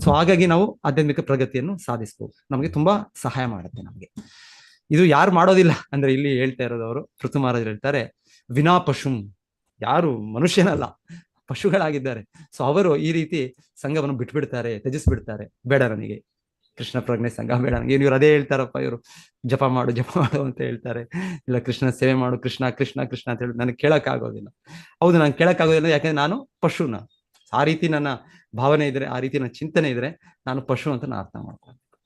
A: ಸೊ ಹಾಗಾಗಿ ನಾವು ಆಧ್ಯಾತ್ಮಿಕ ಪ್ರಗತಿಯನ್ನು ಸಾಧಿಸಬಹುದು, ನಮಗೆ ತುಂಬಾ ಸಹಾಯ ಮಾಡುತ್ತೆ ನಮಗೆ. ಇದು ಯಾರು ಮಾಡೋದಿಲ್ಲ ಅಂದ್ರೆ ಇಲ್ಲಿ ಹೇಳ್ತಾ ಇರೋದವರು ಪೃಥು ಮಹಾರಾಜರು ಹೇಳ್ತಾರೆ, ವಿನಾ ಪಶುಂ, ಯಾರು ಮನುಷ್ಯನಲ್ಲ ಪಶುಗಳಾಗಿದ್ದಾರೆ. ಸೊ ಅವರು ಈ ರೀತಿ ಸಂಘವನ್ನು ಬಿಟ್ಬಿಡ್ತಾರೆ, ತ್ಯಜಿಸ್ಬಿಡ್ತಾರೆ. ಬೇಡ ನನಗೆ ಕೃಷ್ಣ ಪ್ರಜ್ಞೆ ಸಂಘ ಬೇಡ ನನಗೆ. ಇವ್ರು ಅದೇ ಹೇಳ್ತಾರಪ್ಪ, ಇವರು ಜಪ ಮಾಡು ಅಂತ ಹೇಳ್ತಾರೆ, ಇಲ್ಲ ಕೃಷ್ಣ ಸೇವೆ ಮಾಡು, ಕೃಷ್ಣ ಕೃಷ್ಣ ಕೃಷ್ಣ ಅಂತ ಹೇಳಿ ನನಗೆ ಕೇಳಕ್ ಆಗೋದಿಲ್ಲ. ಹೌದು, ನಾನು ಕೇಳಕ್ ಆಗೋದಿಲ್ಲ, ಯಾಕಂದ್ರೆ ನಾನು ಪಶುನ. ಆ ರೀತಿ ನನ್ನ ಭಾವನೆ ಇದ್ರೆ, ಆ ರೀತಿ ನನ್ನ ಚಿಂತನೆ ಇದ್ರೆ ನಾನು ಪಶು ಅಂತ ನಾನು ಅರ್ಥ ಮಾಡ್ಕೊಳ್ಬೇಕು.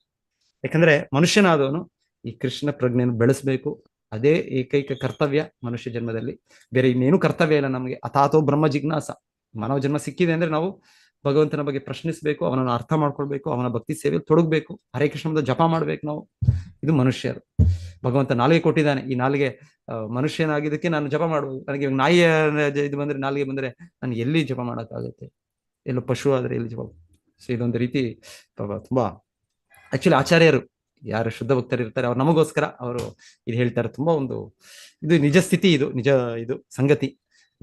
A: ಯಾಕಂದ್ರೆ ಮನುಷ್ಯನಾದವನು ಈ ಕೃಷ್ಣ ಪ್ರಜ್ಞೆಯನ್ನು ಬೆಳೆಸ್ಬೇಕು, ಅದೇ ಏಕೈಕ ಕರ್ತವ್ಯ ಮನುಷ್ಯ ಜನ್ಮದಲ್ಲಿ. ಬೇರೆ ಇನ್ನೇನು ಕರ್ತವ್ಯ ಇಲ್ಲ ನಮಗೆ. ಅಥಾತೋ ಬ್ರಹ್ಮ ಜಿಜ್ಞಾಸ. ಮಾನವ ಜನ್ಮ ಸಿಕ್ಕಿದೆ ಅಂದ್ರೆ ನಾವು ಭಗವಂತನ ಬಗ್ಗೆ ಪ್ರಶ್ನಿಸ್ಬೇಕು, ಅವನನ್ನು ಅರ್ಥ ಮಾಡ್ಕೊಳ್ಬೇಕು, ಅವನ ಭಕ್ತಿ ಸೇವೆಯಲ್ಲಿ ತೊಡಗಬೇಕು, ಹರೇ ಕೃಷ್ಣದ ಜಪ ಮಾಡ್ಬೇಕು ನಾವು. ಇದು ಮನುಷ್ಯರು. ಭಗವಂತ ನಾಲಿಗೆ ಕೊಟ್ಟಿದ್ದಾನೆ, ಈ ನಾಲಿಗೆ ಮನುಷ್ಯನಾಗಿದ್ದಕ್ಕೆ ನಾನು ಜಪ ಮಾಡ್ಬೋದು. ನನಗೆ ನಾಯಿಯ ಇದು ಬಂದ್ರೆ, ನಾಲಿಗೆ ಬಂದ್ರೆ ನಾನು ಎಲ್ಲಿ ಜಪ ಮಾಡೋಕ್ಕಾಗುತ್ತೆ? ಎಲ್ಲೋ ಪಶು ಆದ್ರೆ ಎಲ್ಲಿ ಜಪ? ಸೊ ಇದೊಂದು ರೀತಿ ತುಂಬಾ ಆಕ್ಚುಲಿ ಆಚಾರ್ಯರು ಯಾರು ಶುದ್ಧ ಭಕ್ತರು ಇರ್ತಾರೆ ಅವ್ರು ನಮಗೋಸ್ಕರ ಅವರು ಇದು ಹೇಳ್ತಾರೆ. ತುಂಬಾ ಇದು ನಿಜ ಸ್ಥಿತಿ, ಇದು ಸಂಗತಿ.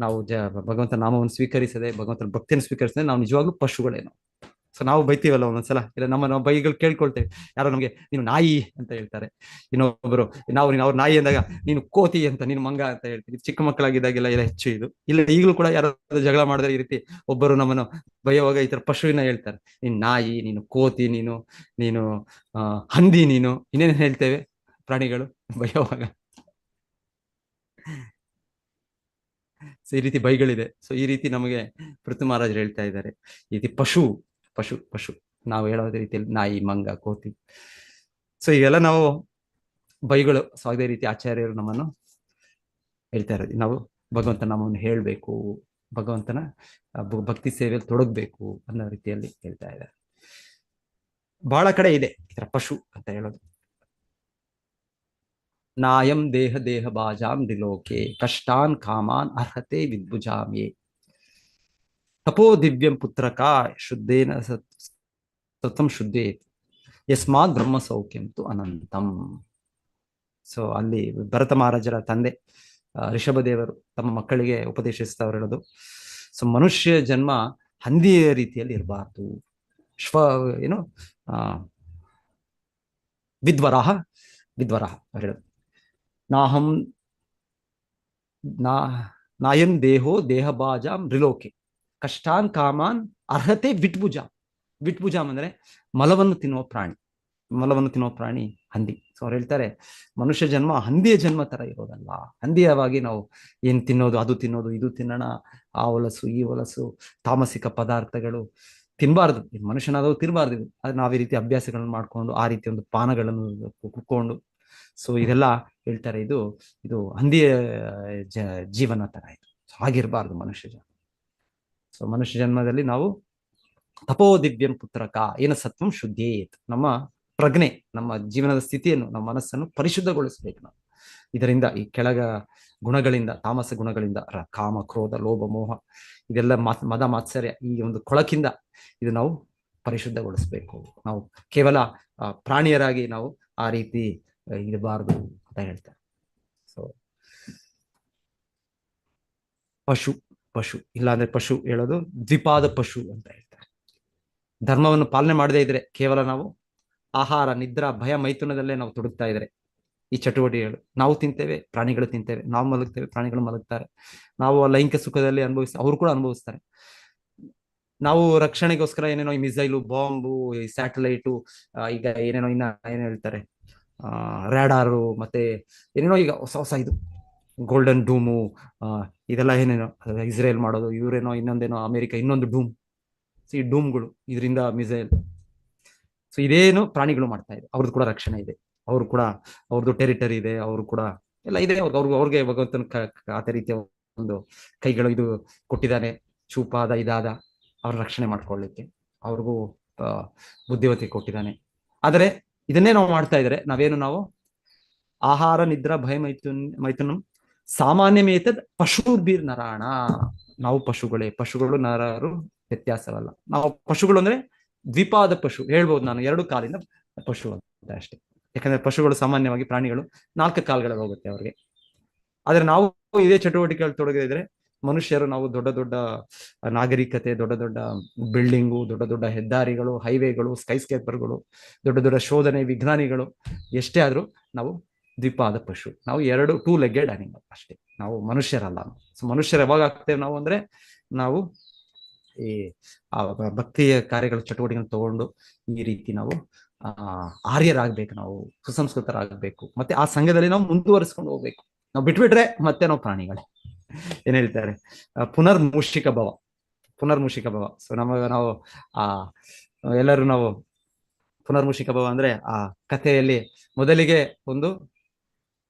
A: ನಾವು ಭಗವಂತ ನಾಮವನ್ನು ಸ್ವೀಕರಿಸದೆ, ಭಗವಂತನ ಭಕ್ತಿಯನ್ನು ಸ್ವೀಕರಿಸದೆ ನಾವು ನಿಜವಾಗ್ಲೂ ಪಶುಗಳೇನು. ಸೊ ನಾವು ಬೈತೀವಲ್ಲ ಒಂದೊಂದ್ಸಲ, ಇಲ್ಲ ನಾವು ಬೈಗಳು ಕೇಳ್ಕೊಳ್ತೇವೆ. ಯಾರೋ ನಮಗೆ ನೀನು ನಾಯಿ ಅಂತ ಹೇಳ್ತಾರೆ, ಇನ್ನೊಬ್ಬರು ಅವ್ರ ನಾಯಿ ಅಂದಾಗ ನೀನು ಕೋತಿ ಅಂತ, ನೀನು ಮಂಗ ಅಂತ ಹೇಳ್ತೀವಿ. ಚಿಕ್ಕ ಮಕ್ಕಳಾಗಿದ್ದಾಗೆಲ್ಲ ಎಲ್ಲ ಹೆಚ್ಚು ಇದು. ಇಲ್ಲ ಈಗಲೂ ಕೂಡ ಯಾರು ಜಗಳ ಮಾಡಿದ್ರೆ ಈ ರೀತಿ ಒಬ್ಬರು ನಮ್ಮನ್ನು ಬೈಯುವಾಗ ಈ ತರ ಪಶುವಿನ ಹೇಳ್ತಾರೆ, ನೀನು ನಾಯಿ, ನೀನು ಕೋತಿ, ನೀನು ನೀನು ಹಂದಿ, ನೀನು ಇನ್ನೇನು ಹೇಳ್ತೇವೆ ಪ್ರಾಣಿಗಳು ಬೈಯುವಾಗ. ಸೊ ಈ ರೀತಿ ಬೈಗಳಿದೆ. ಸೊ ಈ ರೀತಿ ನಮಗೆ ಪೃಥು ಮಹಾರಾಜರು ಹೇಳ್ತಾ ಇದ್ದಾರೆ, ಈ ರೀತಿ ಪಶು ಪಶು ಪಶು ನಾವು ಹೇಳೋದೇ ರೀತಿಯಲ್ಲಿ ನಾಯಿ, ಮಂಗ, ಕೋತಿ. ಸೊ ಇವೆಲ್ಲ ನಾವು ಬೈಗಳು. ಸೊ ಅದೇ ರೀತಿ ಆಚಾರ್ಯರು ನಮ್ಮನ್ನು ಹೇಳ್ತಾ ಇರೋದು, ನಾವು ಭಗವಂತನ ನಾಮವನ್ನು ಹೇಳಬೇಕು, ಭಗವಂತನ ಭಕ್ತಿ ಸೇವೆಯಲ್ಲಿ ತೊಡಗಬೇಕು ಅನ್ನೋ ರೀತಿಯಲ್ಲಿ ಹೇಳ್ತಾ ಇದ್ದಾರೆ. ಬಹಳ ಕಡೆ ಇದೆ ಈ ತರ ಪಶು ಅಂತ ಹೇಳೋದು. ನಾಯಂ ದೇಹ ದೇಹ ಬಾಜಾಂ ತ್ರಿಲೋಕೆ ಕಷ್ಟಾನ್ ಕಾಮಾನ್ ಅರ್ಹತೆ ವಿದ್ಭುಜಾಮ್ಯೆ ತಪೋ ದಿವ್ಯಂ ಪುತ್ರಕ ಶುದ್ಧೇನ ಸತಂ ಶುದ್ಧೇ ಯಸ್ಮಾತ್ ಬ್ರಹ್ಮ ಸೌಖ್ಯಂತು ಅನಂತಂ. ಸೊ ಅಲ್ಲಿ ಭರತ ಮಹಾರಾಜರ ತಂದೆ ಋಷಭದೇವರು ತಮ್ಮ ಮಕ್ಕಳಿಗೆ ಉಪದೇಶಿಸ್ತಾ ಹೇಳೋದು, ಸೊ ಮನುಷ್ಯ ಜನ್ಮ ಹಂದಿಯ ರೀತಿಯಲ್ಲಿ ಇರಬಾರ್ದು. ಏನು ವಿದ್ವರಾಹ ವಿದ್ವರಾಹ ಹೇಳೋದು, ನಾಹಂ ನಾಯಂ ದೇಹೋ ದೇಹಬಾಜಾಂ ತ್ರಿಲೋಕೆ ಕಷ್ಟಾನ್ ಕಾಮಾನ್ ಅರ್ಹತೆ ವಿಟ್ಭುಜ. ವಿಟ್ಭುಜಾಮ್ ಅಂದ್ರೆ ಮಲವನ್ನು ತಿನ್ನುವ ಪ್ರಾಣಿ. ಮಲವನ್ನು ತಿನ್ನುವ ಪ್ರಾಣಿ ಹಂದಿ. ಸೊ ಅವ್ರು ಹೇಳ್ತಾರೆ, ಮನುಷ್ಯ ಜನ್ಮ ಹಂದಿಯ ಜನ್ಮ ತರ ಇರೋದಲ್ಲ. ಹಂದಿಯವಾಗಿ ನಾವು ಏನ್ ತಿನ್ನೋದು ಅದು ತಿನ್ನೋದು, ಇದು ತಿನ್ನೋಣ, ಆ ಹೊಲಸು ಈ ಹೊಲಸು ತಾಮಸಿಕ ಪದಾರ್ಥಗಳು ತಿನ್ಬಾರ್ದು. ಮನುಷ್ಯನಾದವು ತಿನ್ಬಾರ್ದು. ಅದು ನಾವು ಈ ರೀತಿ ಅಭ್ಯಾಸಗಳನ್ನು ಮಾಡ್ಕೊಂಡು ಆ ರೀತಿ ಒಂದು ಪಾನಗಳನ್ನು ಕುಕ್ಕೊಂಡು, ಸೊ ಇದೆಲ್ಲ ಹೇಳ್ತಾರೆ, ಇದು ಇದು ಹಂದಿಯ ಜೀವನ ತರ ಇದು. ಹಾಗಿರ್ಬಾರ್ದು ಮನುಷ್ಯ ಜನ್ಮ. ಸೊ ಮನುಷ್ಯ ಜನ್ಮದಲ್ಲಿ ನಾವು ತಪೋ ದಿವ್ಯಂ ಪುತ್ರಕ ಏನ ಸತ್ವಂ ಶುದ್ಧೇತ್, ನಮ್ಮ ಪ್ರಜ್ಞೆ, ನಮ್ಮ ಜೀವನದ ಸ್ಥಿತಿಯನ್ನು, ನಮ್ಮ ಮನಸ್ಸನ್ನು ಪರಿಶುದ್ಧಗೊಳಿಸಬೇಕು ನಾವು. ಇದರಿಂದ ಈ ಕೆಳಗ ಗುಣಗಳಿಂದ, ತಾಮಸ ಗುಣಗಳಿಂದ, ಕಾಮ, ಕ್ರೋಧ, ಲೋಭ, ಮೋಹ, ಇದೆಲ್ಲ ಮದ ಮಾತ್ಸರ್ಯ, ಈ ಒಂದು ಕೊಳಕಿಂದ ಇದು ನಾವು ಪರಿಶುದ್ಧಗೊಳಿಸ್ಬೇಕು. ನಾವು ಕೇವಲ ಪ್ರಾಣಿಯರಾಗಿ ನಾವು ಆ ರೀತಿ ಇರಬಾರ್ದು ಅಂತ ಹೇಳ್ತಾರೆ. ಸೊ ಪಶು ಪಶು ಇಲ್ಲಾಂದ್ರೆ ಪಶು ಹೇಳೋದು ದ್ವಿಪಾದ ಪಶು ಅಂತ ಹೇಳ್ತಾರೆ. ಧರ್ಮವನ್ನು ಪಾಲನೆ ಮಾಡದೇ ಇದ್ರೆ, ಕೇವಲ ನಾವು ಆಹಾರ, ನಿದ್ರಾ, ಭಯ, ಮೈಥುನದಲ್ಲೇ ನಾವು ತೊಡಗ್ತಾ ಇದ್ರೆ, ಈ ಚಟುವಟಿಕೆಗಳು, ನಾವು ತಿಂತೇವೆ, ಪ್ರಾಣಿಗಳು ತಿಂತೇವೆ, ನಾವು ಮಲಗ್ತೇವೆ, ಪ್ರಾಣಿಗಳು ಮಲಗ್ತಾರೆ, ನಾವು ಲೈಂಗಿಕ ಸುಖದಲ್ಲಿ ಅವರು ಕೂಡ ಅನುಭವಿಸ್ತಾರೆ. ನಾವು ರಕ್ಷಣೆಗೋಸ್ಕರ ಏನೇನೋ ಈ ಮಿಸೈಲು, ಬಾಂಬು, ಈ ಸ್ಯಾಟಲೈಟು, ಈಗ ಏನೇನೋ ಇನ್ನ ಏನ್ ಹೇಳ್ತಾರೆ ರ್ಯಾಡಾರು, ಮತ್ತೆ ಏನೇನೋ ಈಗ ಹೊಸ ಹೊಸ ಇದು ಗೋಲ್ಡನ್ ಡೂಮು, ಇದೆಲ್ಲ ಏನೇನೋ ಇಸ್ರೇಲ್ ಮಾಡೋದು, ಇವರೇನೋ ಇನ್ನೊಂದೇನೋ ಅಮೆರಿಕ ಇನ್ನೊಂದು ಡೂಮ್. ಈ ಡೂಮ್ಗಳು, ಇದರಿಂದ ಮಿಸೈಲ್, ಸೊ ಇದೇನು ಪ್ರಾಣಿಗಳು ಮಾಡ್ತಾ ಇದೆ. ಅವ್ರದ್ದು ಕೂಡ ರಕ್ಷಣೆ ಇದೆ, ಅವ್ರು ಕೂಡ ಅವ್ರದ್ದು ಟೆರಿಟರಿ ಇದೆ, ಅವರು ಕೂಡ ಎಲ್ಲ ಇದೆ. ಅವ್ರಿಗೆ ಭಗವಂತನ ಅದೇ ರೀತಿಯ ಒಂದು ಕೈಗಳು ಇದು ಕೊಟ್ಟಿದ್ದಾನೆ, ಚೂಪಾದ ಇದಾದ ಅವ್ರ ರಕ್ಷಣೆ ಮಾಡ್ಕೊಳ್ಳಿಕ್ಕೆ ಅವ್ರಿಗೂ ಬುದ್ಧಿವತಿ ಕೊಟ್ಟಿದ್ದಾನೆ. ಆದರೆ ಇದನ್ನೇ ನಾವು ಮಾಡ್ತಾ ಇದ್ರೆ ನಾವು ಆಹಾರ, ನಿದ್ರಾ, ಭಯ, ಮೈಥುನಂ ಸಾಮಾನ್ಯ ಮೇತದ್ ಪಶುರ್ಬೀರ್ ನರಾಣ. ನಾವು ಪಶುಗಳೇ, ಪಶುಗಳು ನರರು ವ್ಯತ್ಯಾಸವಲ್ಲ. ನಾವು ಪಶುಗಳು ಅಂದ್ರೆ ದ್ವಿಪಾದ ಪಶು ಹೇಳ್ಬೋದು ನಾನು, ಎರಡು ಕಾಲಿಂದ ಪಶು ಅಂತ ಅಷ್ಟೇ. ಯಾಕಂದ್ರೆ ಪಶುಗಳು ಸಾಮಾನ್ಯವಾಗಿ ಪ್ರಾಣಿಗಳು 4 ಕಾಲುಗಳಲ್ಲಿ ಹೋಗುತ್ತೆ ಅವ್ರಿಗೆ. ಆದ್ರೆ ನಾವು ಇದೇ ಚಟುವಟಿಕೆಗಳು ತೊಡಗಿದ್ರೆ ಮನುಷ್ಯರು, ನಾವು ದೊಡ್ಡ ದೊಡ್ಡ ನಾಗರಿಕತೆ, ದೊಡ್ಡ ದೊಡ್ಡ ಬಿಲ್ಡಿಂಗು, ದೊಡ್ಡ ದೊಡ್ಡ ಹೆದ್ದಾರಿಗಳು, ಹೈವೇಗಳು, ಸ್ಕೈಸ್ಕೇಪರ್ಗಳು, ದೊಡ್ಡ ದೊಡ್ಡ ಶೋಧನೆ ವಿಜ್ಞಾನಿಗಳು ಎಷ್ಟೇ ಆದ್ರೂ ನಾವು ದ್ವಿಪಾದ ಪಶು. ನಾವು 2 ಲೆಗ್ಗೆಡ್ ಅನಿಮಲ್ ಅಷ್ಟೇ, ನಾವು ಮನುಷ್ಯರಲ್ಲ. ಸೊ ಮನುಷ್ಯರು ಯಾವಾಗ ಆಗ್ತೇವೆ ನಾವು ಅಂದ್ರೆ, ನಾವು ಈ ಭಕ್ತಿಯ ಕಾರ್ಯಗಳ ಚಟುವಟಿಕೆಗಳನ್ನು ತಗೊಂಡು ಈ ರೀತಿ ನಾವು ಆರ್ಯರಾಗಬೇಕು, ನಾವು ಸುಸಂಸ್ಕೃತರಾಗಬೇಕು. ಮತ್ತೆ ಆ ಸಂಘದಲ್ಲಿ ನಾವು ಮುಂದುವರಿಸ್ಕೊಂಡು ಹೋಗ್ಬೇಕು. ನಾವು ಬಿಟ್ಬಿಟ್ರೆ ಮತ್ತೆ ನಾವು ಪ್ರಾಣಿಗಳೇ. ಏನ್ ಹೇಳ್ತಾರೆ, ಪುನರ್ಮೂಷಿಕ ಭವ, ಪುನರ್ಮೂಷಿಕ ಭವ. ಸೊ ನಾವು ಎಲ್ಲರೂ ನಾವು ಪುನರ್ಮೂಷಿಕ ಭವ ಅಂದ್ರೆ, ಆ ಕಥೆಯಲ್ಲಿ ಮೊದಲಿಗೆ ಒಂದು